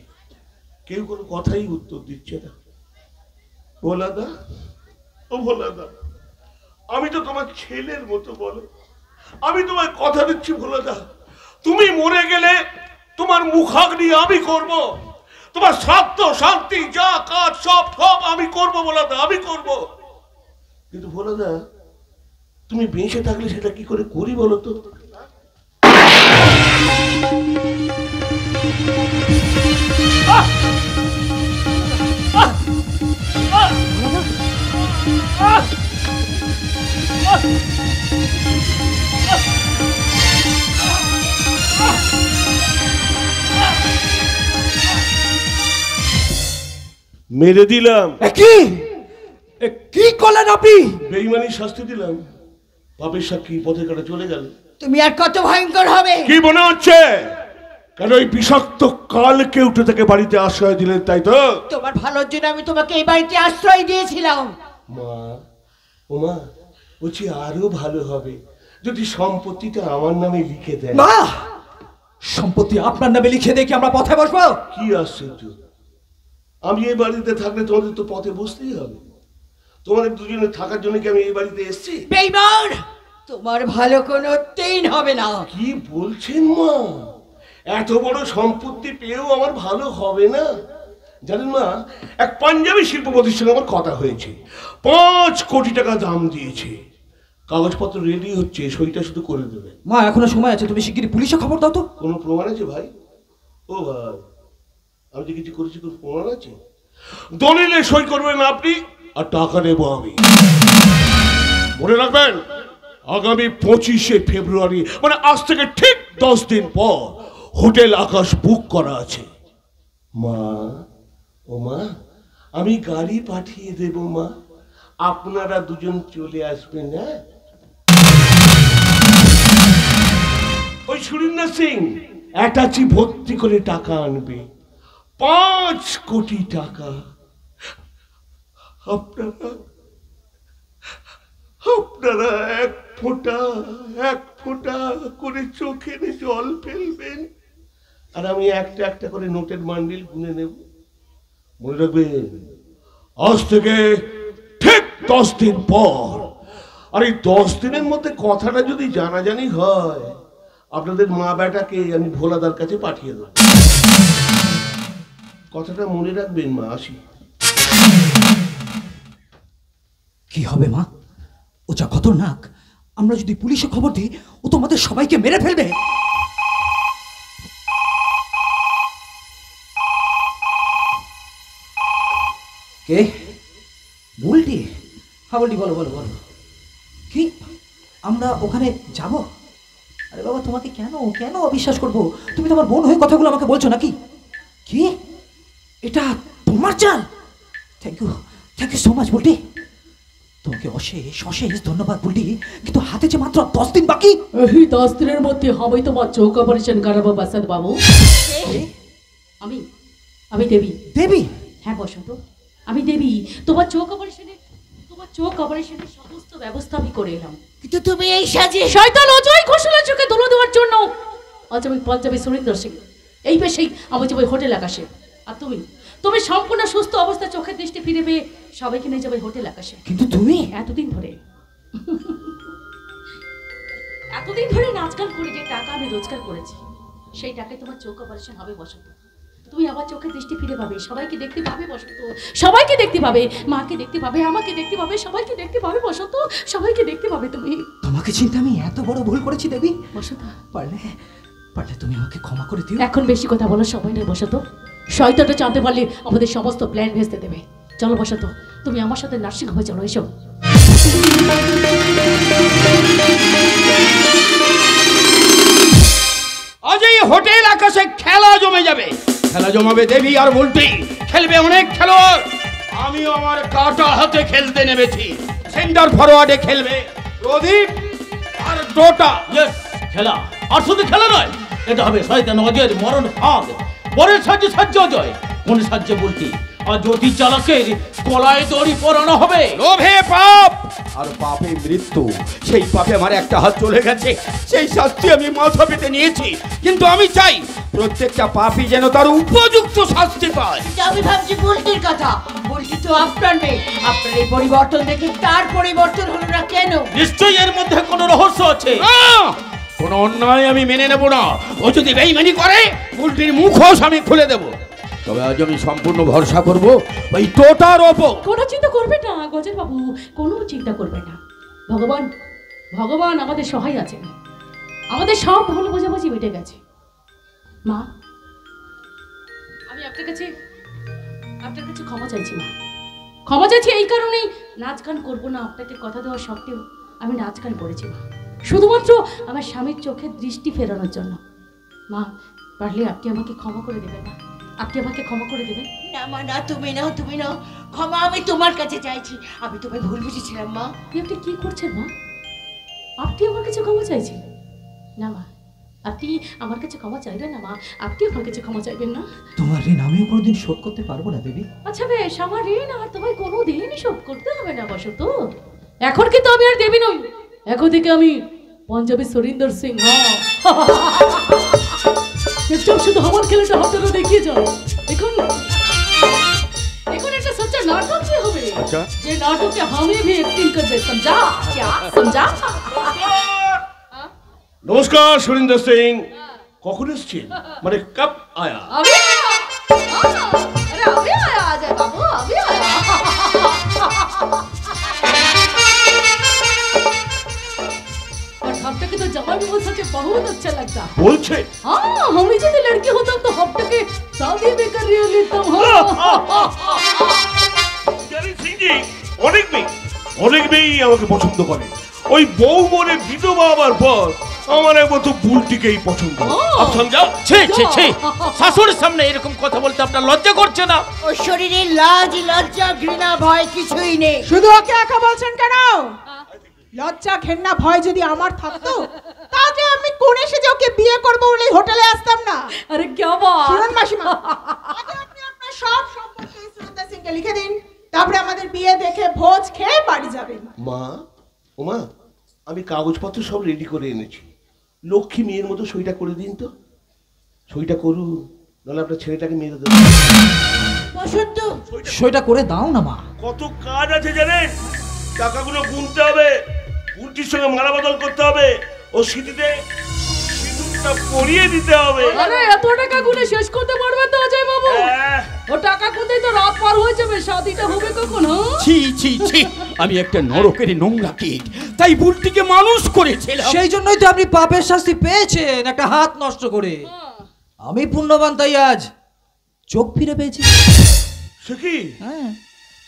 S4: কেউ কোনো কথাই উত্তর দিচ্ছে না। ভোলাদা, ও ভোলাদা, আমি তো তোমার ছেলের মতো, বলো, আমি তোমার কথা দিচ্ছি ভোলাদা, তুমি মরে গেলে তোমার মুখাগ্নি আমি করব, তোমার শ্রাদ্ধ শান্তি যা কাজ সব সব আমি করব ভোলাদা, আমি করব। কিন্তু ভোলাদা, তুমি বেঁচে থাকলে সেটা কি করে করি বলো তো? মেরে দিলাম।
S6: কি করলেন আপনি?
S4: বেঈমানির শাস্তি দিলাম, পাপের সাক্ষী পথে কাটা চলে গেল।
S2: তুমি আর কত ভয়ঙ্কর হবে?
S4: কি মনে হচ্ছে? কেন ওই বিষাক্ত কালকে উঠে থেকে বাড়িতে আশ্রয় দিলেন, তাই তো?
S2: তোমার ভালোর জন্য আমি তোমাকে এই বাড়িতে আশ্রয় দিয়েছিলাম।
S4: মা, ও মা, বলছি আরো ভালো হবে যদি সম্পত্তিটা আমার নামে লিখে দেয়।
S6: মা, সম্পত্তি আপনার নামে লিখে দিয়ে কি আমরা পথে বসবো?
S4: কি আশ্চর্য, আমি এই বাড়িতে থাকলে তোমাদের তো পথে বসতেই হবে। তোমাদের দুজনে থাকার জন্য কি আমি এই বাড়িতে এসেছি?
S2: বেঈমান, তোমার ভালো কোনোদিন হবে না।
S4: কি বলছেন মা? এত বড় সম্পত্তি পেয়েও আমার ভালো হবে না? জানেন মা, এক পাঞ্জাবি শিল্প প্রতিষ্ঠানে আমার কথা হয়েছে, 5 কোটি টাকা দাম দিয়েছে। কাগজপত্র রেডি হচ্ছে, সইটা শুধু করে দেবে।
S6: মা, এখনো সময় আছে, তুমি শিগগিরই পুলিশে খবর দাও তো।
S4: কোনো প্রমাণ আছে ভাই? ও ভাই, আমি যে কিছু করেছি কোনো প্রমাণ আছে? দলিলে সই করবেন আপনি আর টাকা নেব আমি। মনে রাখবেন, আগামী 25শে ফেব্রুয়ারি, মানে আজ থেকে ঠিক 10 দিন পর হোটেল আকাশ বুক করা আছে। মা, ও মা, আমি গাড়ি পাঠিয়ে দেব মা, আপনারা দুজন চলে আসবেন। হ্যাঁ, ওই সুরিন্দর সিং অ্যাটাচি ভর্তি করে টাকা আনবে, 5 কোটি টাকা। আপনারা এক ফোঁটা করে চোখের জল ফেলবেন, আর আমি একটা একটা করে নোটের বান্ডিল গুনে নেব। মনে রাখবেন, আজ থেকে ঠিক 10 দিন পর, আর এই 10 দিনের মধ্যে কথাটা যদি জানাজানি হয়, আপনাদের মা বেটাকে আমি ভোলাদার কাছে পাঠিয়ে দেব। কথাটা মনে রাখবেন মা, আসি।
S6: কি হবে মা? ও যা খতরনাক, আমরা যদি পুলিশে খবর দিই, ও তো আমাদের সবাইকে মেরে ফেলবে। কে? বুলটি? হ্যাঁ বুলটি, বলো বলো বলো। কি আমরা ওখানে যাব? আরে বাবা, তোমাকে কেন কেন অবিশ্বাস করবো? তুমি তো আমার বোন হয়ে কথাগুলো আমাকে বলছো নাকি? কি এটা তোমার চাল? Thank you so much Bulti. তোমাকে অশেষ অশেষ ধন্যবাদ বুলটি, কিন্তু হাতে যে মাত্র 10 দিন বাকি।
S7: এই 10 দিনের মধ্যে হবে তোমার চোখ অপারেশন করাবো বাসাদ বাবু। আমি দেবী।
S6: দেবী?
S7: হ্যাঁ বসন্ত, আমি দেবী। তোমার চোখ অপারেশনের সমস্ত ব্যবস্থা আমি করে এলাম।
S2: কিন্তু তুমি এই সাজে
S7: শয়তান অজয় ঘোষণার চোখে ধুলো দেওয়ার জন্য আজ আমি পঞ্জাবি সুরিন্দর সিং এই বেশেই আমি যাবো হোটেল আকাশে। আর তুমি সম্পূর্ণ সুস্থ অবস্থা, চোখের দৃষ্টি ফিরে পেয়ে সবাইকে নিয়ে যাবে হোটেল আকাশে।
S6: কিন্তু তুমি
S7: এতদিন ধরে নাচ গান করে যে টাকা আমি রোজগার করেছি, সেই টাকায় তোমার চোখ অপারেশন হবে বসন্ত। তুমি আবার চোখের দৃষ্টি ফিরে পাবে, সবাইকে দেখতে পাবে বসন্ত, সবাইকে দেখতে পাবে, মাকে দেখতে পাবে, আমাকে দেখতে পাবে, সবাইকে দেখতে পাবে বসন্ত, সবাইকে দেখতে পাবে তুমি।
S6: তোমাকে চিন্তা আমি এত বড় ভুল করেছি দেবী।
S7: বসন্ত,
S6: পারলে তুমি আমাকে ক্ষমা করে দিও।
S7: এখন বেশি কথা বলার সময় নেই বসন্ত। শয়তানটা জানতে পারলে আমাদের সমস্ত প্ল্যান ভেস্তে দেবে। চলো বসন্ত, তুমি আমার সাথে নার্সিং হোমে চলো, এসো।
S9: আজ এই হোটেল আকাশে খেলা জমে যাবে। খেলা জমাবে দেবী আর বুলটি, খেলবে অনেক খেলোয়াড়। আমিও আমার কাটা হাতে খেলতে নেমেছি। সেন্টার ফরওয়ার্ডে খেলবে প্রদীপ আর টোটা।
S1: ইয়েস, খেলা। আর শুধু খেলা নয়, এটা হবে শয়তান অজয়ের মরণ ফাঁদ। বরের সাহায্যে সাহায্য জয়, কোন সাহায্যে বলতে আর যদি চালকের গলায় দড়ি পরানো হবে।
S9: লোভে পাপ আর পাপে মৃত্যু। সেই পাপে আমার একটা হাত চলে গেছে, সেই শাস্তি আমি মাথা পেতে নিয়েছি। কিন্তু আমি চাই প্রত্যেকটা পাপী যেন তার উপযুক্ত শাস্তি পায়।
S2: আমি ভাবছি বুলটির কথা। বুলটি তো আপনার মেয়ে, আপনার এই পরিবর্তন দেখে তার পরিবর্তন হলো না কেন?
S1: নিশ্চয়ই এর মধ্যে কোনো রহস্য আছে।
S9: কোনো অন্যায় আমি মেনে নেব না। ও যদি বেইমানি করে উল্টির মুখোশ আমি খুলে দেব। তবে আজ আমি সম্পূর্ণ ভরসা করব ওই টোটার ওপর।
S7: কোনো চিন্তা করবে না গজের বাবু, কোনো চিন্তা করবে না। ভগবান ভগবান আমাদের সহায় আছেন, আমাদের সব ভুল বোঝাবুঝি মিটে গেছে। মা, আমি আপনার কাছে ক্ষমা চাইছি মা। ক্ষমা চাইছি এই কারণেই, নাচ গান করবো না আপনাকে কথা দেওয়া সত্ত্বেও আমি নাচ গান করেছি মা, শুধুমাত্র আমার স্বামীর চোখে দৃষ্টি ফেরানোর জন্য। মা, পারলে আপনি আমাকে ক্ষমা করে দেবেন না, আপনি আমাকে ক্ষমা করে দেবেন।
S2: না মা, না, তুমি নাও। ক্ষমা আমি তোমার কাছে চাইছি। আমি তোমায় ভুল বুঝেছিলাম মা।
S7: আপনি কি করছেন মা? আপনি আমার কাছে ক্ষমা চাইছেন? না মা, আপনি আমার কাছে ক্ষমা চাইবেন না মা, আপনি আমার কাছে ক্ষমা চাইবেন না।
S6: তোমার ঋণ আমিও কোনোদিন শোধ করতে পারবো না দেবী।
S7: আচ্ছা বেশ, আমার ঋণ আর তোমায় কোনোদিন শোধ করতে হবে না বসন্ত। এখন কিন্তু আমি আর দেবী নই, এখন থেকে আমি পাঞ্জাবি সুরিন্দর সিং। চুপচাপ শুধু আমার খেলাটা হাতটা দেখিয়ে যাও। এখন একটা সচ্চা নাটক যে হবে, যে নাটকে আমি भी एक्टिंग করবে, समझा? क्या समझा?
S4: নমস্কার সুরিন্দর সিং, কখন এসছেন? মানে কব আয়া?
S7: अभी आया। अरे अभी आया अजय बाबू, अभी आया। और हफ्ते के तो जवान भी हो सके बहुत अच्छा लगता।
S4: বলছে
S7: हाँ, हम ही यदि लड़की होता तो हफ्ते के शादी भी कर लेता हूँ।
S4: অনেক মেয়েই আমাকে পছন্দ করে। ওই বউ মনে বিধবা হবার পর আমার মতো বুলটিকেই পছন্দ। আপ সমঝা?
S1: ছি ছি ছি, শাশুড়ির সামনে এরকম কথা বলতে আপনার লজ্জা করছে না?
S2: ওর শরীরে লাজ, লজ্জা, ঘৃণা, ভয় কিছুই নেই।
S8: শুধু ওকে একা বলছেন কেন? লজ্জা ঘেন্না ভয় যদি আমার থাকতো তাহলে আমি কোন এসে যে ওকে বিয়ে করবো বলে হোটেলে আসতাম না।
S7: अरे क्या बात?
S8: শুনুন মাসিমা, আগে আপনি আপনার সব সম্পত্তি সুরিন্দর সিংকে লিখে দিন, তারপরে আমাদের বিয়ে দেখে ভোজ খেয়ে বাড়ি যাবেন।
S4: মা, ওমা, আমি কাগজপত্র সব রেডি করে এনেছি। লক্ষ্মী মেয়ের মতো সইটা করে দিন তো। সইটা করুন, নাহলে আপনার ছেলেটাকে মেরে দেবো।
S2: বসন্ত,
S6: সইটা করে দাও না মা।
S4: কত কাজ আছে জানেন? টাকাগুলো গুনতে হবে, উল্টির সঙ্গে মালা বদল করতে হবে, ও স্মৃতিতে সিঁদুরটা পরিয়ে দিতে হবে।
S7: अरे এত টাকা গুনে শেষ করতে পারবে তো অজয় বাবু? ও টাকা কোথায় তো রাত পার হয়ে যাবে, শাদিটা হবে কখন?
S9: ছি ছি ছি, আমি একটা নরকের নোংরা কীট, তাই বুলটিকে মানুষ করেছিলাম।
S6: সেই জন্যই তো আপনি পাপের শাস্তি পেয়েছেন, একটা হাত নষ্ট করে। আমি পুণ্যবান, তাই আজ চোখ ফিরে পেয়েছি।
S4: সে কি?
S6: হ্যাঁ,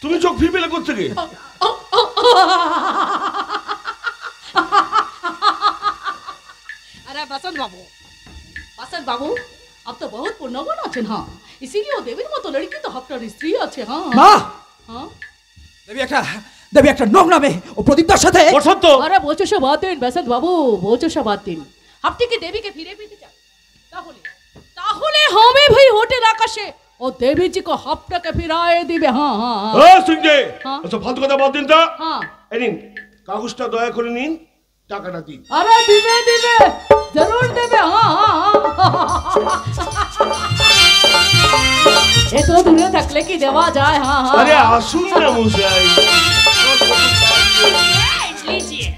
S4: তুমি চোখ ফিরে পেলে কোত্থেকে?
S7: अरे बसंत बाबू अब तो बहुत पुण्यवान আছেন। हाँ, इसीलिए वो देवी मतो लड़की तो আপনার স্ত্রী আছে। हाँ
S6: মা,
S7: हाँ,
S6: দেবী একটা নোংরা মেয়ে, ও প্রদীপদার সাথে।
S1: বসন্ত,
S7: अरे बोचो সব বাদ দিন বসন্ত বাবু, बोचो সব বাদ দিন। আপনি কি দেবীকে ফিরে পেতে চান? তাহলে हमें भाई होटल आकाशे ও দেবী জি को আপনাকে ফিরায়ে দিবে। हाँ हाँ हाँ
S4: সিংজে,
S7: হ্যাঁ।
S4: আচ্ছা ফালতু কথা বাদ দিন তো।
S7: हाँ।
S4: এই নিন কাগজটা, দয়া করে নিন, টাকাটা দিন।
S7: अरे दिवे दिवे जरूर देवे। हाँ हाँ ये तो दूरे থাকলে কি দেওয়া যায়। हाँ हाँ
S4: আরে আসুন না মশাই।
S7: लीजिए।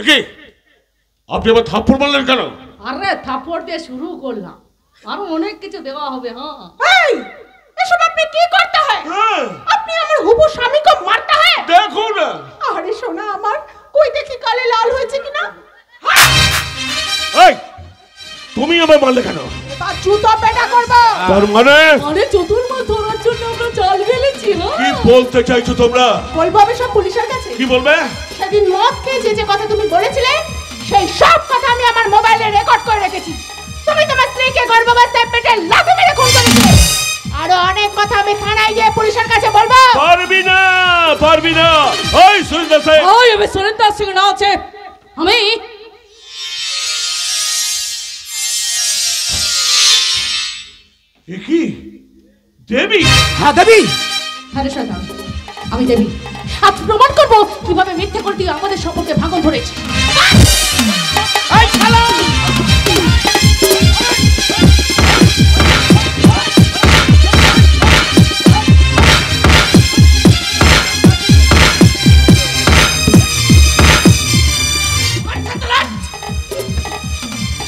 S4: কি আপনি আবার থাপ্পড় মারলেন কেন?
S7: আরে থাপ্পড় দিয়ে শুরু করলাম, আরো অনেক কিছু দেওয়া হবে। হ্যাঁ,
S8: এই এসব আপনি কি করতে হয়?
S4: হ্যাঁ,
S8: আপনি আমার হবু স্বামীকে মারতে হয়?
S4: দেখো না।
S8: আরে সোনা আমার, কই দেখি কালে লাল হয়েছে কিনা।
S4: এই তুমি আমায় মারলে কেন?
S8: এবার জুতো পেটা করব।
S4: তার মানে
S7: আরে চতুর্মাস ধরার জন্য আমরা চাল ফেলেছি।
S4: কি বলতে চাইছো তোমরা?
S8: বলবো আমি সব পুলিশের কাছে।
S4: কি বলবে?
S8: সেদিন মদ খেয়ে যে যে কথা তুমি বলেছিলে সেই সব কথা আমি আমার মোবাইলে রেকর্ড করে রেখেছি। তুমি তোমার স্ত্রীকে গর্ভাবস্থায় পেটে লাথি মেরে খুন করেছিলে। আরো অনেক কথা আমি থানায় গিয়ে পুলিশের কাছে বলবো।
S4: পারবি না, পারবি না। ওই সুরিন্দর সিং,
S7: ওই আমি সুরেন্দ্র সিং না আছে, আমি
S4: এ কি দেবী?
S6: হ্যাঁ দেবী।
S7: হ্যাঁ রে শয়তান, আমি দেবী। আজ প্রমাণ করবো কিভাবে মিথ্যে করে তুই আমাদের সম্পর্কে ভাঙন ধরেছি।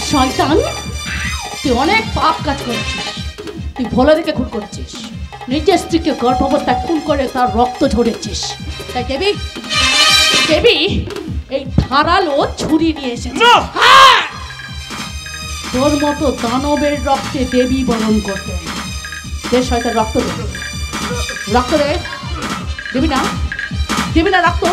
S7: শয়তান, তুই অনেক পাপ কাজ করেছিস। তুই ভোলা দেখে খুন করেছিস, নিজের স্ত্রীকে গর্ভাবস্থায় খুন করে তার রক্ত ঝরেছিস। তাই দেবী, দেবী এই ধারালো ছুরি নিয়ে এসেছে। হ্যাঁ! তোর মতো দানবের রক্তে দেবী বরণ করতেন। দে শয়তান, রক্ত দে, রক্ত দে। দেবী না, দেবী না, রক্ত।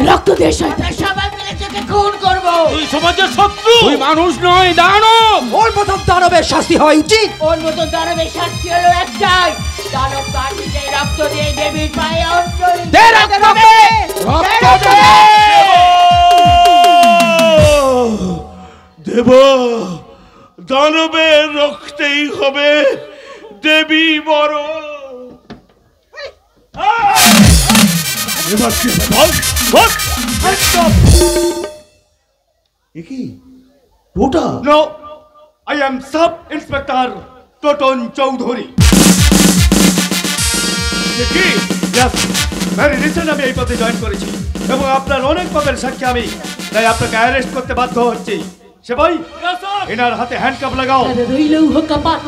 S7: রক্ত দে শয়তান,
S2: সবাই মিলে তোকে খুন করবো।
S1: তুই সমাজের শত্রু।
S9: তুই মানুষ নয়, দানব।
S6: ওর মতন দানবের শাস্তি হওয়া উচিত।
S2: ওর মতো দানবের শাস্তি হলো একটাই, দানব তার নিজের রক্ত দিয়ে দেবীর পায়ে অঞ্জলি
S9: দে রক্ত দে, রক্ত দে।
S4: দেব, দানবের রক্তেই হবে দেবী বড়। এবার কি বল, বল। এ কি ওটা?
S5: No, I am sub inspector Toton Chowdhury.
S4: কি?
S5: ইয়েস, ভেরি রিসেন্ট আমি এই পদে জয়েন করেছি এবং আপনার অনেক পদের সাক্ষী আমি, তাই আপনাকে অ্যারেস্ট করতে বাধ্য হচ্ছি। সে ভাই, এনার হাতে হ্যান্ডকাপ লাগাও।
S7: রইল কপাট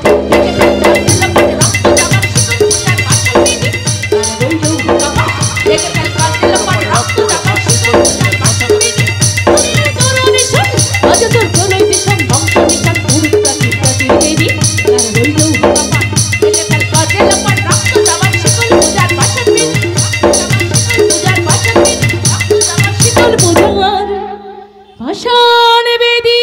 S7: ভাষণ বেদী